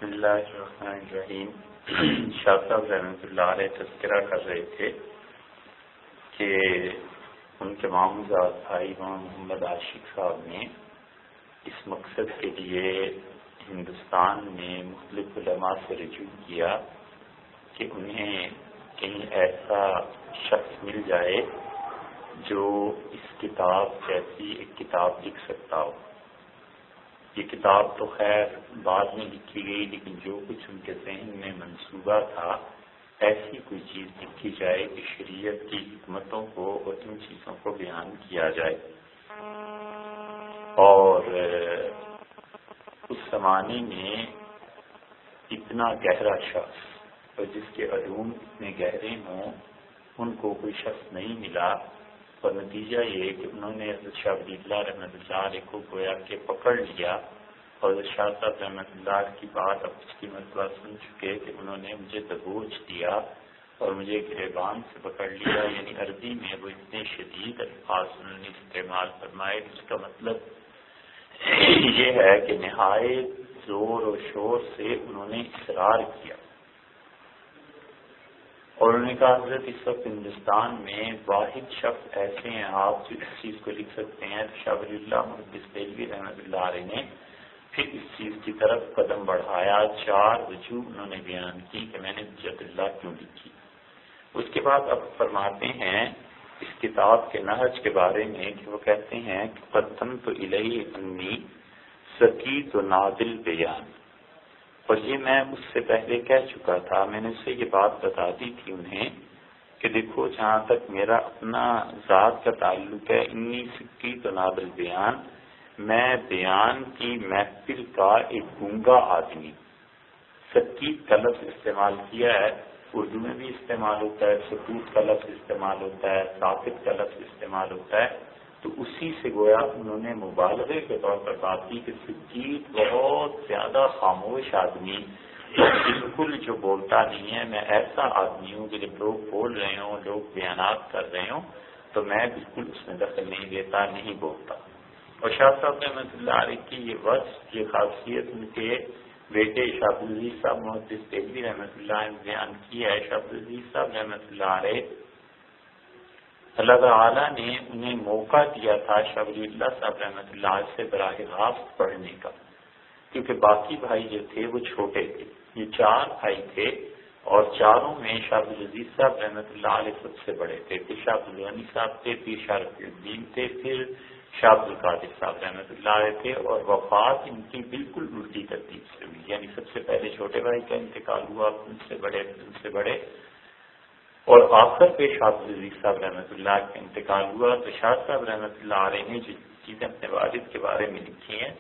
بسم اللہ الرحمن الرحیم۔ شاہ صاحب رحمۃ اللہ علیہ تذکرہ کر رہے تھے کہ ان کے ماموزاد بھائی محمد عاشق صاحب نے اس مقصد کے لیے ہندوستان میں مختلف علماء سے رجوع کیا کہ انہیں کہیں ایسا شخص مل جائے جو اس کتاب جیسی ایک کتاب لکھ سکتا ہو۔ یہ کتاب تو خیر بعد میں لکھی گئی، لیکن جو کچھ ان کے ذہن میں منصوبہ تھا ایسی کوئی چیز لکھی جائے کہ شریعت کی حکمتوں کو اور ان چیزوں کو بیان کیا جائے۔ اور اس زمانے میں اتنا گہرا شخص اور جس کے علوم اتنے گہرے ہوں ان کو کوئی شخص نہیں ملا، اور نتیجہ یہ کہ انہوں نے حضرت شاہ ولی اللہ رحمۃ اللہ علیہ کو گویا کہ پکڑ لیا، اور حضرت شاہ صاحب رحمۃ اللہ علیہ کی بات اب اس کی مرتبہ سن چکے کہ انہوں نے مجھے دبوچ دیا اور مجھے گریبان سے پکڑ لیا، یعنی عربی میں وہ اتنے شدید الفاظ انہوں نے استعمال فرمائے۔ اس کا مطلب یہ ہے کہ نہایت زور و شور سے انہوں نے اصرار کیا، اور انہوں نے کہا حضرت اس وقت ہندوستان میں واحد شخص ایسے ہیں آپ جو اس چیز کو لکھ سکتے ہیں۔ تو شاہ ولی اللہ محدث دہلوی رحمۃ اللہ علیہ نے پھر اس چیز کی طرف قدم بڑھایا، 4 وجوہ انہوں نے بیان کی کہ میں نے حجت اللہ کیوں لکھی۔ اس کے بعد اب فرماتے ہیں اس کتاب کے نہج کے بارے میں کہ وہ کہتے ہیں کہ قدمت الیہ انی سکیت نادل بیان، اور یہ میں اس سے پہلے کہہ چکا تھا، میں نے اسے یہ بات بتا دی تھی انہیں کہ دیکھو جہاں تک میرا اپنا ذات کا تعلق ہے، انی سکیت نادل بیان، میں بیان کی محفل کا ایک گونگا آدمی۔ سکیت کا لفظ استعمال کیا ہے، اردو میں بھی استعمال ہوتا ہے، سکوت کا لفظ استعمال ہوتا ہے، ساکت کا لفظ استعمال ہوتا ہے، تو اسی سے گویا انہوں نے مبالغے کے طور پر بات کی کہ سکیت بہت زیادہ خاموش آدمی، بالکل جو بولتا نہیں ہے، میں ایسا آدمی ہوں کہ جب لوگ بول رہے ہوں، لوگ بیانات کر رہے ہوں تو میں بالکل اس میں دخل نہیں دیتا، نہیں بولتا۔ اور شاہ صاحب رحمۃ اللہ علیہ کی یہ وصف، یہ خاصیت ان کے بیٹے شاہ عبدالعزیز صاحب محدث دہلوی رحمۃ اللہ علیہ نے بیان کی ہے۔ شاہ عبدالعزیز صاحب رحمۃ اللہ علیہ اللہ تعالیٰ نے انہیں موقع دیا تھا شاہ ولی اللہ صاحب رحمۃ اللہ علیہ سے براہ راست پڑھنے کا، کیونکہ باقی بھائی جو تھے وہ چھوٹے تھے، یہ 4 بھائی تھے، اور چاروں میں شاہ عبدالعزیز صاحب رحمۃ اللہ علیہ سب سے بڑے تھے، پھر شاہ عبدالغنی صاحب تھے، پھر شاہ رفیع الدین تھے، پھر شاہ عبدالقادر صاحب رحمۃ اللہ علیہ تھے، اور وفات ان کی بالکل الٹی ترتیب سے ہوئی، یعنی سب سے پہلے چھوٹے بھائی کا انتقال ہوا، ان سے بڑے، اور آخر پہ شاہ عبدالعزیز صاحب رحمۃ اللہ کا انتقال ہوا۔ تو شاہ صاحب رحمۃ اللہ علیہ نے جو چیزیں اپنے والد کے بارے میں لکھی ہیں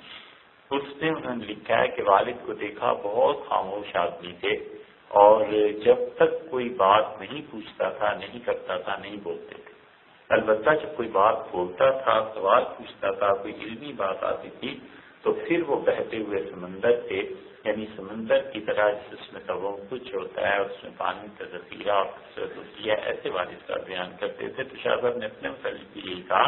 اس میں انہوں نے لکھا ہے کہ والد کو دیکھا بہت خاموش آدمی تھے، اور جب تک کوئی بات نہیں پوچھتا تھا، نہیں کرتا تھا، نہیں بولتے تھے، البتہ جب کوئی بات بولتا تھا، سوال پوچھتا تھا، کوئی علمی بات آتی تھی تو پھر وہ بہتے ہوئے سمندر تھے، یعنی سمندر کی طرح جس میں کچھ ہوتا ہے، اس میں پانی کا ذخیرہ اور کثرت ہوتی ہے، ایسے والد صاحب بیان کرتے تھے۔ تو شاہ صاحب نے اپنے متعلق بھی یہی کہا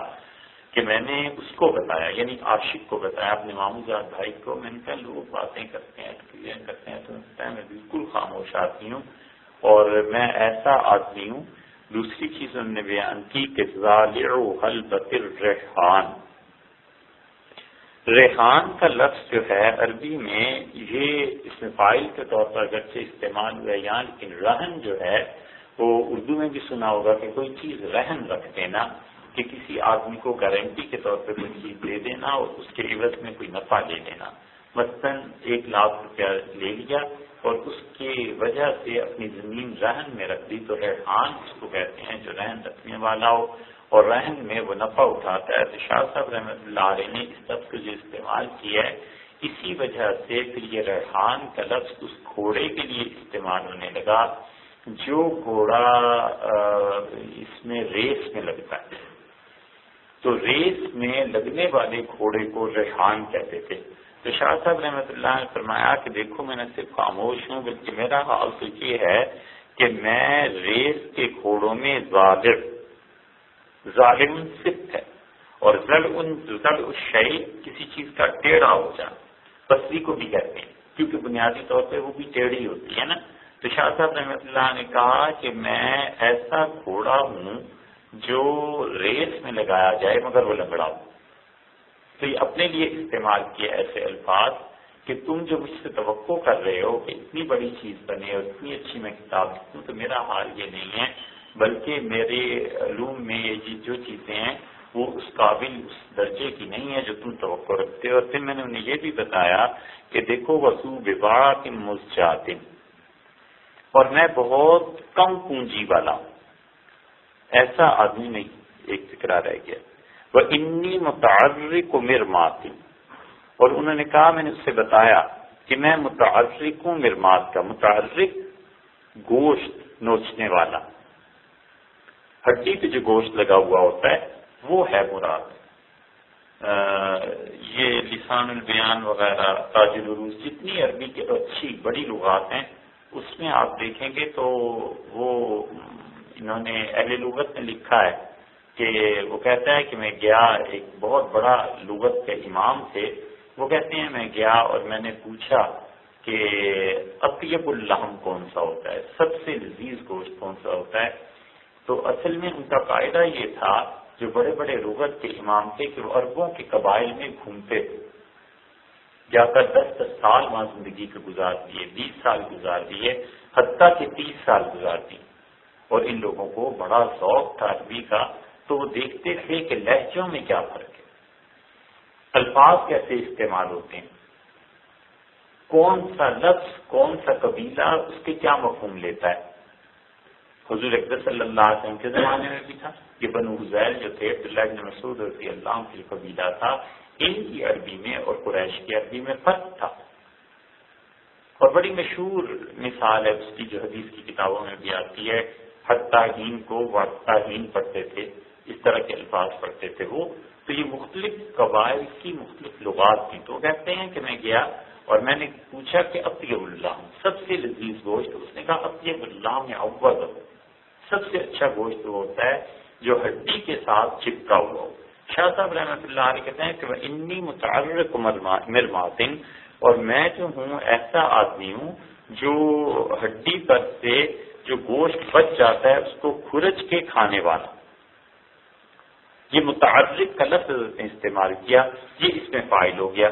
کہ میں نے اس کو بتایا، یعنی عاشق کو بتایا، اپنے ماموزاد بھائی کو، میں نے کہا لوگ باتیں کرتے ہیں تو میں بالکل خاموش آدمی ہوں، اور میں ایسا آدمی ہوں۔ دوسری چیز انہوں نے بیان کی کہ ذالع حلبۃ الریحان، ریحان کا لفظ جو ہے عربی میں یہ اس میں فاعل کے طور پر اگرچہ استعمال ہوا ہے یہاں، لیکن رہن جو ہے وہ اردو میں بھی سنا ہوگا کہ کوئی چیز رہن رکھ دینا، کہ کسی آدمی کو گارنٹی کے طور پر کوئی چیز دے دینا اور اس کے عوض میں کوئی نفع لے لینا۔ مثلاً 1 لاکھ روپیہ لے لیا اور اس کی وجہ سے اپنی زمین رہن میں رکھ دی، تو ریحان اس کو کہتے ہیں جو رہن رکھنے والا ہو اور رہن میں وہ نفع اٹھاتا ہے۔ تو شاہ صاحب رحمۃ اللہ علیہ نے اس لفظ کو جو استعمال کیا ہے، اسی وجہ سے پھر یہ ریحان کا لفظ اس گھوڑے کے لیے استعمال ہونے لگا جو گھوڑا اس میں ریس میں لگتا ہے، تو ریس میں لگنے والے گھوڑے کو ریحان کہتے تھے۔ تو شاہ صاحب رحمۃ اللہ نے فرمایا کہ دیکھو میں نہ صرف خاموش ہوں بلکہ میرا حال تو یہ ہے کہ میں ریس کے گھوڑوں میں ظالم صفت ہے، اور ضلع الشیء کسی چیز کا ٹیڑھا ہو جانا، پسری کو بھی کہتے ہیں، کیونکہ بنیادی طور پہ وہ بھی ٹیڑھی ہوتی ہے نا. تو شاہ صاحب رحمۃ اللہ نے کہا کہ میں ایسا گھوڑا ہوں جو ریس میں لگایا جائے مگر وہ لنگڑا ہو. تو یہ اپنے لیے استعمال کیے ایسے الفاظ کہ تم جو مجھ سے توقع کر رہے ہو کہ اتنی بڑی چیز بنے اور اتنی اچھی میں کتاب لکھوں، تو میرا حال یہ نہیں ہے، بلکہ میرے علوم میں یہ جو چیزیں ہیں وہ اس قابل اس درجے کی نہیں ہے جو تم توقع رکھتے ہو. اور پھر میں نے انہیں یہ بھی بتایا کہ دیکھو وسو بباق مزجات، اور میں بہت کم پونجی والا ہوں، ایسا آدمی نہیں. ایک فکرہ رہ گیا. وہ انی متعرق مرمات، اور انہوں نے کہا میں نے اس سے بتایا کہ میں متعرق ہوں مرمات کا. متعرق گوشت نوچنے والا، ہڈی پہ جو گوشت لگا ہوا ہوتا ہے وہ ہے مراد. یہ لسان البیان وغیرہ، تاج العروض، جتنی عربی کی اچھی بڑی لغات ہیں اس میں آپ دیکھیں گے تو وہ انہوں نے اہل لغت میں لکھا ہے کہ وہ کہتا ہے کہ میں گیا، ایک بہت بڑا لغت کے امام تھے، وہ کہتے ہیں میں گیا اور میں نے پوچھا کہ اطیب اللحم کون سا ہوتا ہے، سب سے لذیذ گوشت کون سا ہوتا ہے. تو اصل میں ان کا قاعدہ یہ تھا، جو بڑے بڑے لغت کے امام تھے، کہ وہ عربوں کے قبائل میں گھومتے تھے، جا کر 10 سال وہاں زندگی کو گزار دیے، 20 سال گزار دیے، حتیٰ کہ 30 سال گزار دیے. اور ان لوگوں کو بڑا ذوق تھا عربی کا، تو وہ دیکھتے تھے کہ لہجوں میں کیا فرق ہے، الفاظ کیسے استعمال ہوتے ہیں، کون سا لفظ کون سا قبیلہ اس کے کیا مفہوم لیتا ہے. حضور اکبر صلی اللہ علیہ وسلم کے زمانے میں بھی تھا کہ بنو حذیل جو تھے، عبداللہ بن مسعود رضی اللہ عنہ کی قبیلہ تھا، ان کی عربی میں اور قریش کی عربی میں فرق تھا. اور بڑی مشہور مثال ہے اس کی جو حدیث کی کتابوں میں بھی آتی ہے، حتّاہین کو وقتاہین پڑھتے تھے، اس طرح کے الفاظ پڑھتے تھے وہ. تو یہ مختلف قبائل کی مختلف لغات تھیں. تو کہتے ہیں کہ میں گیا اور میں نے پوچھا کہ اطیب اللہ، سب سے لذیذ گوشت، اس نے کہا اطیب اللہ میں اول، سب سے اچھا گوشت وہ ہوتا ہے جو ہڈی کے ساتھ چپکا ہوا ہو. شاہ صاحب رحمۃ اللہ علیہ کہتے ہیں کہ وہ انی متعرق مرمات، اور میں جو ہوں ایسا آدمی ہوں جو ہڈی پر سے جو گوشت بچ جاتا ہے اس کو کھرچ کے کھانے والا. یہ متعرق کا لفظ استعمال کیا، یہ اس میں فاعل ہو گیا.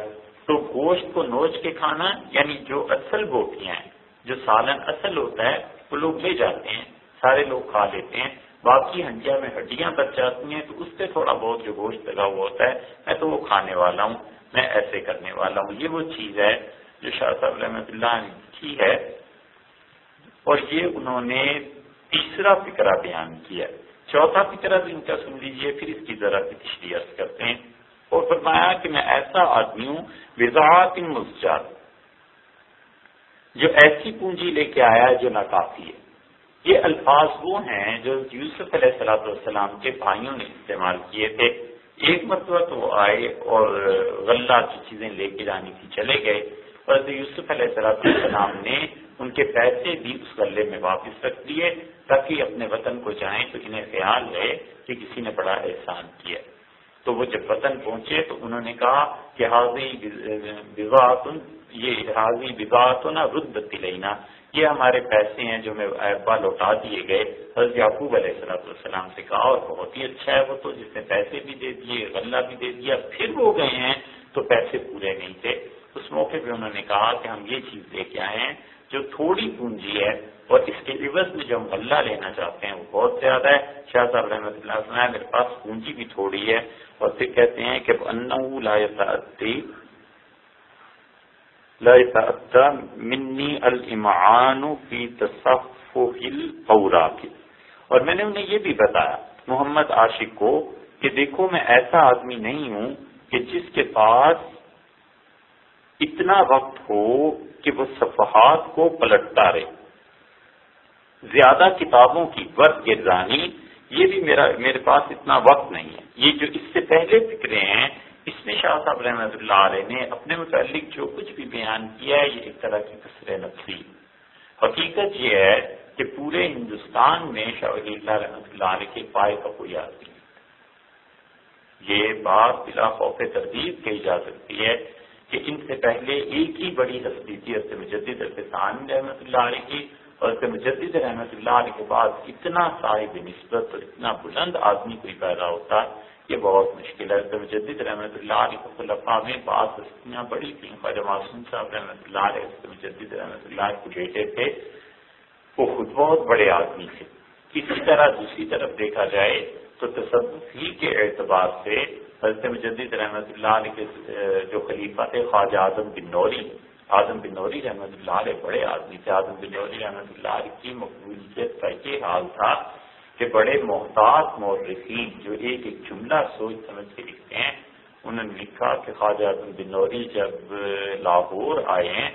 تو گوشت کو نوچ کے کھانا، یعنی جو اصل بوٹیاں ہیں، جو سالن اصل ہوتا ہے وہ لوگ لے جاتے ہیں، سارے لوگ کھا لیتے ہیں، باقی ہنڈیا میں ہڈیاں بچ جاتی ہیں، تو اس پہ تھوڑا بہت جو گوشت لگا ہوا ہوتا ہے میں تو وہ کھانے والا ہوں، میں ایسے کرنے والا ہوں. یہ وہ چیز ہے جو شاہ صاحب رحمۃ اللہ نے کی ہے. اور یہ انہوں نے تیسرا فکرہ بیان کیا. چوتھا فکرہ بھی ان کا سن لیجئے، پھر اس کی ذرا سی تشریح عرض کرتے ہیں. اور فرمایا کہ میں ایسا آدمی ہوں بضاعت مزجات، جو ایسی پونجی لے کے آیا ہے جو ناکافی ہے. یہ الفاظ وہ ہیں جو یوسف علیہ السلام کے بھائیوں نے استعمال کیے تھے. ایک مرتبہ تو وہ آئے اور غلہ کی چیزیں لے کے جانی تھی، چلے گئے، اور یوسف علیہ السلام نے ان کے پیسے بھی اس غلے میں واپس رکھ دیے تاکہ اپنے وطن کو جائیں تو انہیں خیال رہے کہ کسی نے بڑا احسان کیا. تو وہ جب وطن پہنچے تو انہوں نے کہا کہ حاضی بضاعتنا ردت الینا، یہ ہمارے پیسے ہیں جو میں ابا لوٹا دیے گئے. حضرت یعقوب علیہ السلام سے کہا، اور بہت ہی اچھا ہے وہ تو، جس نے پیسے بھی دے دیے، غلہ بھی دے دیا، پھر وہ گئے ہیں تو پیسے پورے نہیں تھے. اس موقع پہ انہوں نے کہا کہ ہم یہ چیز لے کے آئے ہیں جو تھوڑی پونجی ہے، اور اس کے عوض میں جو ہم غلہ لینا چاہتے ہیں وہ بہت زیادہ ہے. شاہ صاحب رحمۃ اللہ علیہ میرے پاس پونجی بھی تھوڑی ہے. اور پھر کہتے ہیں کہ انہ لا يتأتى منی الامعان فی تصفح الاوراق. اور میں نے انہیں یہ بھی بتایا محمد عاشق کو کہ دیکھو میں ایسا آدمی نہیں ہوں کہ جس کے پاس اتنا وقت ہو کہ وہ صفحات کو پلٹتا رہے. زیادہ کتابوں کی ورد گردانی، یہ بھی میرے پاس اتنا وقت نہیں ہے. یہ جو اس سے پہلے فکرے ہیں، اس میں شاہ صاحب رحمۃ اللہ علیہ نے اپنے متعلق جو کچھ بھی بیان کیا ہے، یہ ایک طرح کی کسر نفسی. حقیقت یہ ہے کہ پورے ہندوستان میں شاہ ولی اللہ رحمۃ اللہ علیہ کے پائے کا کوئی آدمی نہیں. یہ بات بلا خوف تردید کہی جا سکتی ہے کہ ان سے پہلے ایک ہی بڑی ہستی تھی حضرت مجدد ثانی رحمۃ اللہ علیہ کی، اور حضرت مجدد رحمۃ اللہ علیہ کے بعد اتنا صاحب نسبت اور اتنا بلند آدمی کوئی پیدا ہوتا یہ بہت مشکل ہے۔ حضرت مجدد رحمۃ اللہ علیہ کے خلفاء میں بعض ہستیاں بڑی تھیں۔ خواجہ معصوم صاحب رحمۃ اللہ علیہ حضرت مجدد رحمۃ اللہ علیہ کے بیٹے تھے، وہ خود بہت بڑے آدمی تھے۔ اسی طرح دوسری طرف دیکھا جائے تو تصوف ہی کے اعتبار سے حضرت مجدد رحمۃ اللہ علیہ کے جو خلیفہ تھے خواجہ اعظم بن نوری رحمۃ اللہ علیہ بڑے آدمی تھے۔ اعظم بن نوری رحمۃ اللہ علیہ کی مقبولیت کا یہ حال تھا کہ بڑے محتاط مورخین جو ایک ایک جملہ سوچ سمجھ کے لکھتے ہیں، انہوں نے لکھا کہ خواجہ اعظم بن نوری جب لاہور آئے ہیں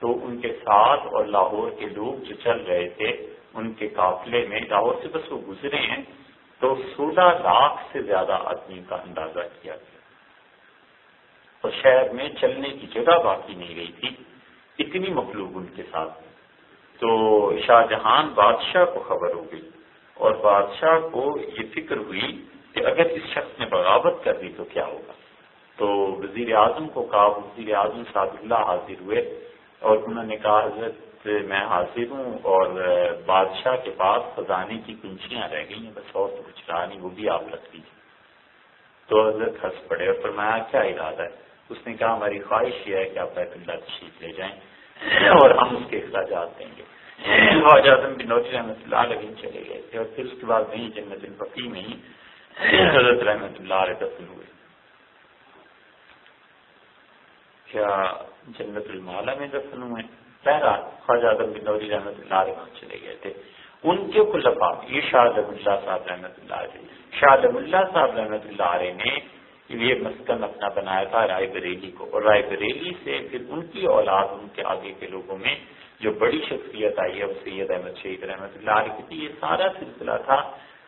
تو ان کے ساتھ اور لاہور کے لوگ جو چل رہے تھے ان کے قافلے میں، لاہور سے بس وہ گزرے ہیں تو 16 لاکھ سے زیادہ آدمی کا اندازہ کیا گیا، اور شہر میں چلنے کی جگہ باقی نہیں رہی تھی، اتنی مخلوق ان کے ساتھ۔ تو شاہ جہان بادشاہ کو خبر ہو گئی، اور بادشاہ کو یہ فکر ہوئی کہ اگر اس شخص نے بغاوت کر دی تو کیا ہوگا۔ تو وزیر اعظم کو کہا، وزیر اعظم سعد اللہ حاضر ہوئے اور انہوں نے کہا حضرت میں حاضر ہوں اور بادشاہ کے پاس خزانے کی کنچیاں رہ گئی ہیں، بس اور تو کچھ رہا نہیں، وہ بھی آپ رکھ لیجیے۔ تو حضرت ہنس پڑے اور فرمایا کیا ارادہ ہے؟ اس نے کہا ہماری خواہش یہ ہے کہ آپ بیت اللہ تشریف لے جائیں اور ہم اس کے اخراجات دیں گے۔ خواجہ اعظم بن نوری رحمۃ اللہ علیہ چلے گئے تھے، اور پھر اس کے بعد وہیں جنت البقیع میں ہی حضرت رحمۃ اللہ علیہ دفن ہوئے۔ کیا جنت المالا میں دفن ہوئے؟ بہرحال خواجہ اعظم بن نوری رحمۃ اللہ علیہ چلے گئے تھے۔ ان کے خلفاء یہ شاہ عالم اللہ صاحب رحمۃ اللہ علیہ، شاہ عالم اللہ صاحب رحمۃ اللہ علیہ نے یہ مسکن اپنا بنایا تھا رائے بریلی کو، اور رائے بریلی سے پھر ان کی اولاد، ان کے آگے کے لوگوں میں جو بڑی شخصیت آئی ہے وہ سید احمد شہید رحمۃ اللہ علیہ کی تھی۔ یہ سارا سلسلہ تھا،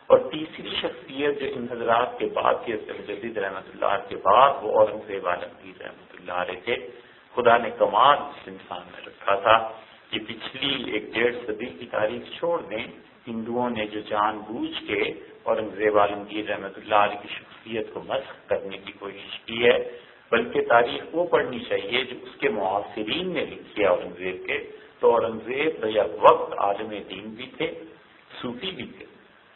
اور تیسری شخصیت جو ان حضرات کے بعد کی حضرت مجدد رحمۃ اللہ کے بعد وہ اورنگزیب عالمگیر رحمۃ اللہ علیہ تھے۔ خدا نے کمال اس انسان میں رکھا تھا کہ پچھلی 1.5 صدی کی تاریخ چھوڑ دیں، ہندوؤں نے جو جان بوجھ کے اورنگزیب عالمگیر رحمۃ اللہ علیہ کی شخصیت کو مسخ کرنے کی کوشش کی ہے، بلکہ تاریخ وہ پڑھنی چاہیے جو اس کے معاصرین نے لکھی ہے اورنگزیب کے۔ تو اورنگزیب یک وقت عالم دین بھی تھے، صوفی بھی تھے،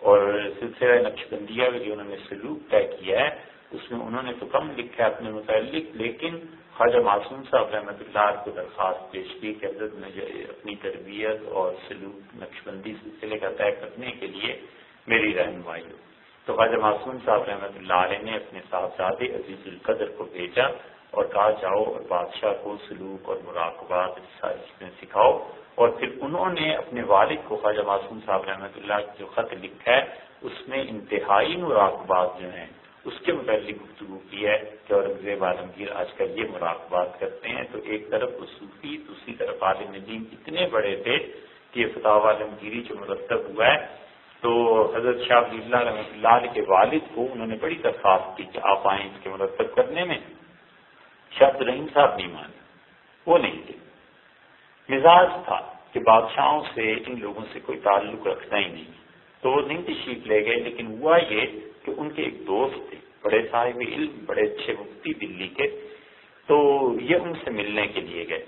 اور سلسلہ نقشبندیہ میں جو انہوں نے سلوک طے کیا ہے اس میں انہوں نے تو کم لکھا ہے اپنے متعلق، لیکن خواجہ معصوم صاحب رحمۃ اللہ علیہ کو درخواست پیش کی کہ حضرت نے اپنی تربیت اور سلوک نقشبندی سلسلے کا طے کرنے کے لیے میری رہنمائی ہو۔ تو خواجہ معصوم صاحب رحمۃ اللہ علیہ نے اپنے صاحبزادے عزیز القدر کو بھیجا اور کہا جاؤ اور بادشاہ کو سلوک اور مراقبات ساری چیزیں سکھاؤ، اور پھر انہوں نے اپنے والد کو خواجہ معصوم صاحب رحمۃ اللہ جو خط لکھا ہے اس میں انتہائی مراقبات جو ہیں اس کے متعلق گفتگو کی ہے کہ اورنگزیب عالمگیر آج کل یہ مراقبات کرتے ہیں۔ تو ایک طرف وہ صوفی، دوسری طرف عالم دین اتنے بڑے تھے کہ یہ فتاوی عالمگیری جو مرتب ہوا ہے، تو حضرت شاہ ولی اللہ رحمۃ اللہ علیہ کے والد کو انہوں نے بڑی درخواست کی کہ آپ آئیں اس کے مرتب کرنے میں۔ شاہ عبد الرحیم صاحب نہیں مانے، وہ نہیں تھے، مزاج تھا کہ بادشاہوں سے ان لوگوں سے کوئی تعلق رکھنا ہی نہیں، تو وہ نہیں تشریف لے گئے۔ لیکن ہوا یہ کہ ان کے ایک دوست تھے، بڑے صاحب علم، بڑے اچھے مفتی دلی کے، تو یہ ان سے ملنے کے لیے گئے،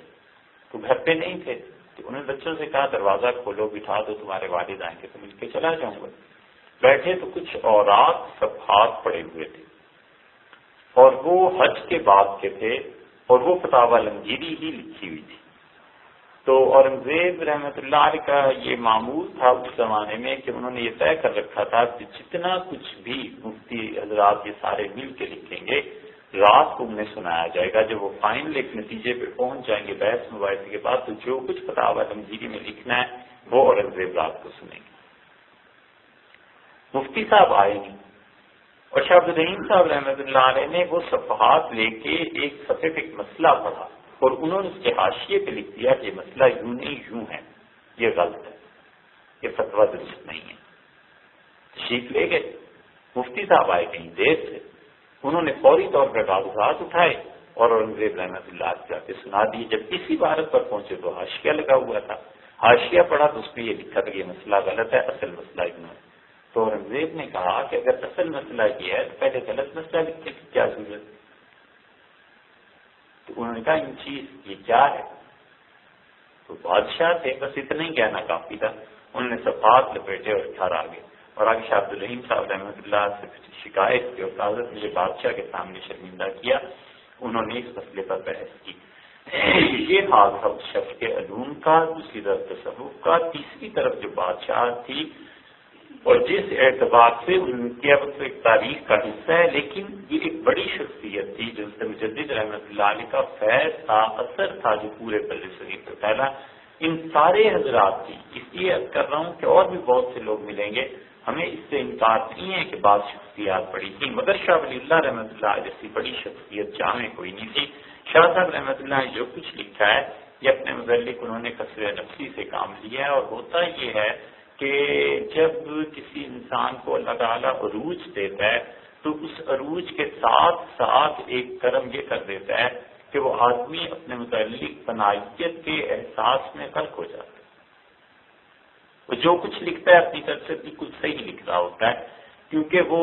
تو گھر پہ نہیں تھے، تو انہوں نے بچوں سے کہا دروازہ کھولو، بٹھا دو، تمہارے والد آئیں گے تو مل کے چلا جاؤں گا۔ بیٹھے تو کچھ اوراق صفحات پڑے ہوئے تھے، اور وہ حج کے بعد کے تھے، اور وہ فتاوی عالمگیری ہی لکھی ہوئی تھی۔ تو اورنگزیب رحمۃ اللہ علیہ کا یہ معمول تھا اس زمانے میں کہ انہوں نے یہ طے کر رکھا تھا کہ جتنا کچھ بھی مفتی حضرات یہ سارے مل کے لکھیں گے رات کو انہیں سنایا جائے گا۔ جب وہ فائنل ایک نتیجے پہ پہنچ جائیں گے بحث مباحثے کے بعد، تو جو کچھ فتاوی عالمگیری میں لکھنا ہے وہ اورنگزیب رات کو سنیں گے۔ مفتی صاحب آئے نہیں، اور شاہ عبد الرحیم صاحب رحمۃ اللہ علیہ نے وہ صفحات لے کے ایک صفحے پہ ایک مسئلہ پڑھا، اور انہوں نے اس کے حاشیے پہ لکھ دیا کہ یہ مسئلہ یوں نہیں یوں ہے، یہ غلط ہے، یہ فتویٰ درست نہیں ہے۔ تشریف لے گئے، مفتی صاحب آئے کہیں دیر سے، انہوں نے فوری طور پر کاغذات اٹھائے اور اورنگزیب رحمۃ اللہ جا کے سنا دیے۔ جب اس عبارت پر پہنچے تو حاشیہ لگا ہوا تھا، حاشیہ پڑھا تو اس میں یہ لکھا تھا کہ یہ مسئلہ غلط ہے، اصل مسئلہ یوں ہے۔ تو اورنگزیب نے کہا کہ اگر اصل مسئلہ یہ ہے تو پہلے غلط مسئلہ لکھنے کی کیا ضرورت ہے؟ تو انہوں نے کہا ان چیز یہ کیا ہے؟ تو بادشاہ تھے، بس اتنا ہی کہنا کافی تھا. انہوں نے صفحات لپیٹے اور گھر آ گئے اور آگے شاہ عبدالرحیم صاحب رحمۃ اللہ سے شکایت کی اور حضرت مجھے بادشاہ کے سامنے شرمندہ کیا. انہوں نے اس مسئلے پر بحث کی. یہ حال تھا اس شخص کے علوم کا، دوسری طرف تصوف کا، تیسری طرف جو بادشاہ تھی اور جس اعتبار سے ان کی اب تو ایک تاریخ کا حصہ ہے، لیکن یہ ایک بڑی شخصیت تھی جو مجدد رحمۃ اللہ علیہ کا فیض تھا، اثر تھا جو پورے بر صغیر پہ پھیلا. ان سارے حضرات کی اس لیے عرض کر رہا ہوں کہ اور بھی بہت سے لوگ ملیں گے، ہمیں اس سے انکار نہیں ہے کہ بعض شخصیات بڑی تھیں، مگر شاہ ولی اللہ رحمۃ اللہ علیہ جیسی بڑی شخصیت جامع کوئی نہیں تھی. شاہ صاحب رحمۃ اللہ نے جو کچھ لکھا ہے یہ اپنے متعلق انہوں نے کثر نفسی سے کام لیا ہے، اور ہوتا یہ ہے کہ جب کسی انسان کو اللہ تعالیٰ عروج دیتا ہے تو اس عروج کے ساتھ ساتھ ایک کرم یہ کر دیتا ہے کہ وہ آدمی اپنے متعلق فنائیت کے احساس میں غرق ہو جاتا ہے. وہ جو کچھ لکھتا ہے اپنی طرف سے بالکل صحیح لکھ رہا ہوتا ہے، کیونکہ وہ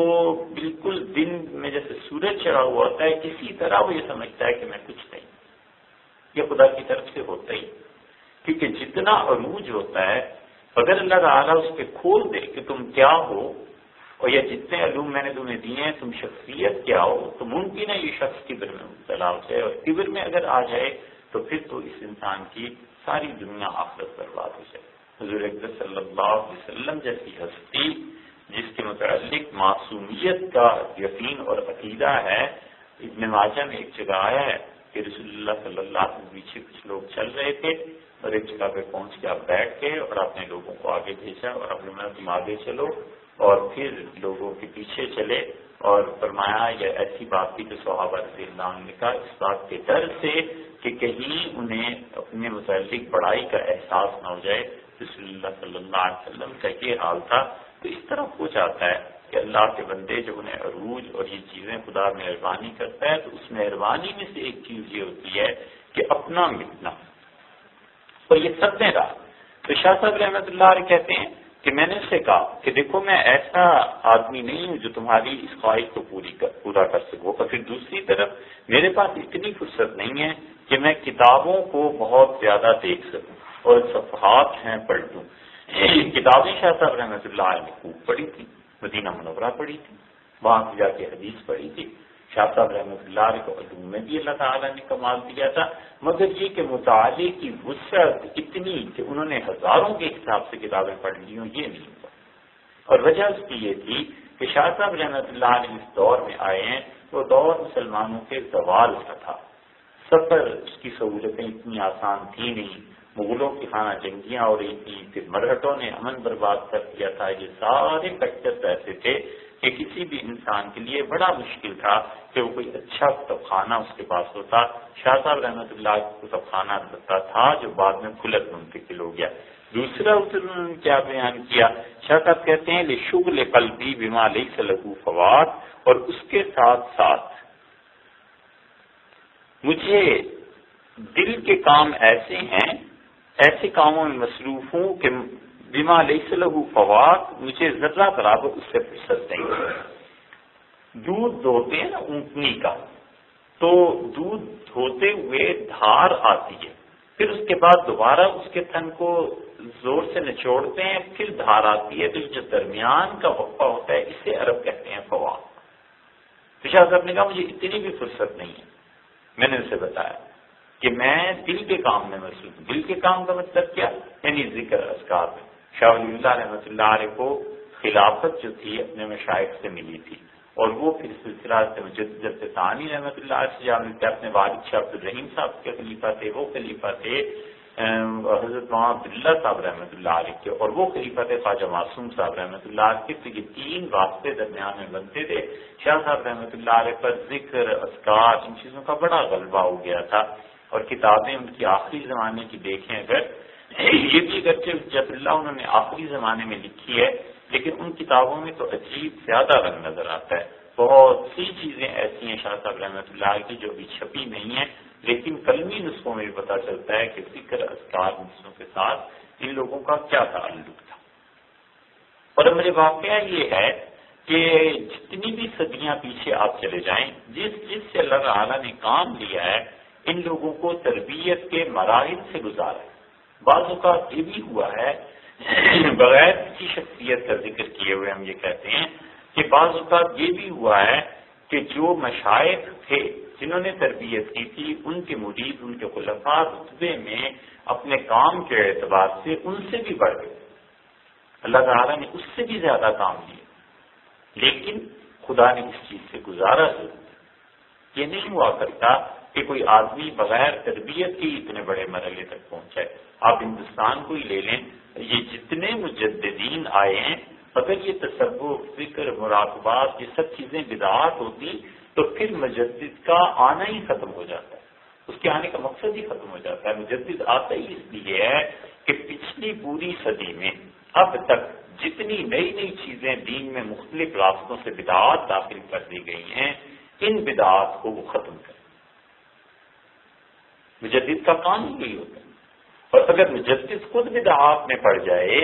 بالکل دن میں جیسے سورج چڑھا ہوا ہوتا ہے، کسی طرح وہ یہ سمجھتا ہے کہ میں کچھ نہیں. یہ خدا کی طرف سے ہوتا ہی، کیونکہ جتنا عروج ہوتا ہے اگر اللہ تعالیٰ اس پہ کھول دے کہ تم کیا ہو، اور یہ جتنے علوم میں نے تمہیں دیے ہیں تم شخصیت کیا ہو، تو ممکن ہے یہ شخص کبر میں مبتلا ہو جائے، اور کبر میں اگر آ جائے تو پھر تو اس انسان کی ساری دنیا آخرت برباد ہو جائے. حضور اکرم صلی اللہ علیہ وسلم جیسی ہستی جس کے متعلق معصومیت کا یقین اور عقیدہ ہے، ابن ماجہ میں ایک جگہ آیا ہے کہ رسول اللہ صلی اللہ علیہ وسلم پیچھے کچھ لوگ چل رہے تھے اور ایک جگہ پہ پہنچ کے آپ بیٹھ گئے اور اپنے لوگوں کو آگے بھیجا اور آپ نے تم آگے چلو، اور پھر لوگوں کے پیچھے چلے اور فرمایا یہ ایسی بات تھی کہ صحابہ رضی اللہ عنہ نے کہا اس بات کے ڈر سے کہ کہیں انہیں اپنے متعلق بڑائی کا احساس نہ ہو جائے. رسول اللہ صلی اللہ علیہ وسلم کا یہ حال تھا. تو اس طرح ہو جاتا ہے کہ اللہ کے بندے جب انہیں عروج اور یہ چیزیں خدا مہربانی کرتا ہے تو اس مہربانی میں سے ایک چیز یہ ہوتی ہے کہ اپنا مٹنا، اور یہ سب نے رہا. تو شاہ صاحب رحمۃ اللہ علیہ کہتے ہیں کہ میں نے اس سے کہا کہ دیکھو میں ایسا آدمی نہیں ہوں جو تمہاری اس خواہش کو پورا کر سکوں، اور پھر دوسری طرف میرے پاس اتنی فرصت نہیں ہے کہ میں کتابوں کو بہت زیادہ دیکھ سکوں اور صفحات ہیں پڑھ دوں. کتابیں شاہ صاحب رحمۃ اللہ علیہ نے خوب پڑھی تھی، مدینہ منورہ پڑھی تھی، وہاں سے جا کے حدیث پڑھی تھی. شاہ صاحب رحمۃ اللہ علیہ کو علوم میں بھی اللہ تعالیٰ نے کمال دیا تھا، مگر یہ کہ مطالعے کی وسعت اتنی کہ انہوں نے ہزاروں کے حساب سے کتابیں پڑھ لی ہوں، یہ نہیں ہوا. اور وجہ اس کی یہ تھی کہ شاہ صاحب رحمۃ اللہ علیہ اس دور میں آئے ہیں، وہ دور مسلمانوں کے زوال کا تھا. سفر اس کی سہولتیں اتنی آسان تھی نہیں، مغلوں کی خانہ جنگیاں ہو رہی تھیں، پھر مرہٹوں نے امن برباد کر دیا تھا. یہ سارے فیکٹرز ایسے تھے کہ کسی بھی انسان کے لیے بڑا مشکل تھا کہ وہ کوئی اچھا کتب خانہ اس کے پاس ہوتا. شاہ صاحب رحمۃ اللہ کتب خانہ رکھتا تھا جو بعد میں کھلت منتقل ہو گیا. دوسرا انہوں نے کیا بیان کیا، شاہ صاحب کہتے ہیں لشغل قلبی بما لیس لہ فوات، اور اس کے ساتھ ساتھ مجھے دل کے کام ایسے ہیں، ایسے کاموں میں مصروف ہوں کہ بما لیس لہ فوات، مجھے ذرہ برابر اس سے فرصت نہیں. دودھ دھوتے ہیں نا اونٹنی کا، تو دودھ دھوتے ہوئے دھار آتی ہے، پھر اس کے بعد دوبارہ اس کے تھن کو زور سے نچوڑتے ہیں، پھر دھار آتی ہے، تو جو درمیان کا وقفہ ہوتا ہے اسے عرب کہتے ہیں فوات. تو شاہ صاحب نے کہا مجھے اتنی بھی فرصت نہیں ہے. میں نے اسے بتایا کہ میں دل کے کام میں مصروف ہوں. دل کے کام کا مطلب کیا؟ یعنی ذکر اذکار میں. شاہ ولی اللہ رحمۃ اللہ علیہ کو خلافت جو تھی اپنے مشائخ سے ملی تھی، اور وہ پھر سلسلہ سے مجدد ثانی رحمۃ اللہ علیہ سے جا ملتے. اپنے والد شاہ عبدالرحیم صاحب کے خلیفہ تھے، وہ خلیفہ تھے حضرت مولانا عبداللہ صاحب رحمۃ اللہ علیہ کے، اور وہ خلیفہ تھے خواجہ معصوم صاحب رحمۃ اللہ علیہ کے. تو یہ تین واسطے درمیان میں بنتے تھے. شاہ صاحب رحمۃ اللہ علیہ پر ذکر اذکار ان چیزوں کا بڑا غلبہ ہو گیا تھا. اور کتابیں ان کی آخری زمانے کی دیکھیں اگر، یہ بھی اگرچہ جب اللہ انہوں نے آخری زمانے میں لکھی ہے، لیکن ان کتابوں میں تو عجیب زیادہ رنگ نظر آتا ہے. بہت سی چیزیں ایسی ہیں شاہ صاحب رحمۃ اللہ علیہ کی جو ابھی چھپی نہیں ہیں، لیکن قلمی نسخوں میں بھی پتہ چلتا ہے کہ ذکر اذکار نسخوں کے ساتھ ان لوگوں کا کیا تعلق تھا. اور میرے واقعہ یہ ہے کہ جتنی بھی صدیاں پیچھے آپ چلے جائیں، جس سے اللہ تعالیٰ نے کام لیا ہے، ان لوگوں کو تربیت کے مراحل سے گزارا ہے۔ بعض اوقات یہ بھی ہوا ہے، بغیر کسی شخصیت کا ذکر کیے ہوئے ہم یہ کہتے ہیں کہ بعض اوقات یہ بھی ہوا ہے کہ جو مشائخ تھے جنہوں نے تربیت کی تھی، ان کے مرید، ان کے خلفاء رتبے میں اپنے کام کے اعتبار سے ان سے بھی بڑھ گئے، اللہ تعالیٰ نے اس سے بھی زیادہ کام لیا، لیکن خدا نے اس چیز سے گزارا ضرور۔ یہ نہیں ہوا کرتا کہ کوئی آدمی بغیر تربیت کے اتنے بڑے مرحلے تک پہنچائے۔ آپ ہندوستان کو ہی لے لیں، یہ جتنے مجددین آئے ہیں، اگر یہ تصوف، فکر، مراقبات، یہ سب چیزیں بدعات ہوتی تو پھر مجدد کا آنا ہی ختم ہو جاتا ہے، اس کے آنے کا مقصد ہی ختم ہو جاتا ہے۔ مجدد آتا ہی اس لیے ہے کہ پچھلی پوری صدی میں اب تک جتنی نئی نئی چیزیں دین میں مختلف راستوں سے بدعات داخل کر دی گئی ہیں، ان بدعات کو وہ ختم کریں۔ مجدد کا کام ہی یہی ہوتا ہے، اور اگر مجدد خود بدعات میں پڑ جائے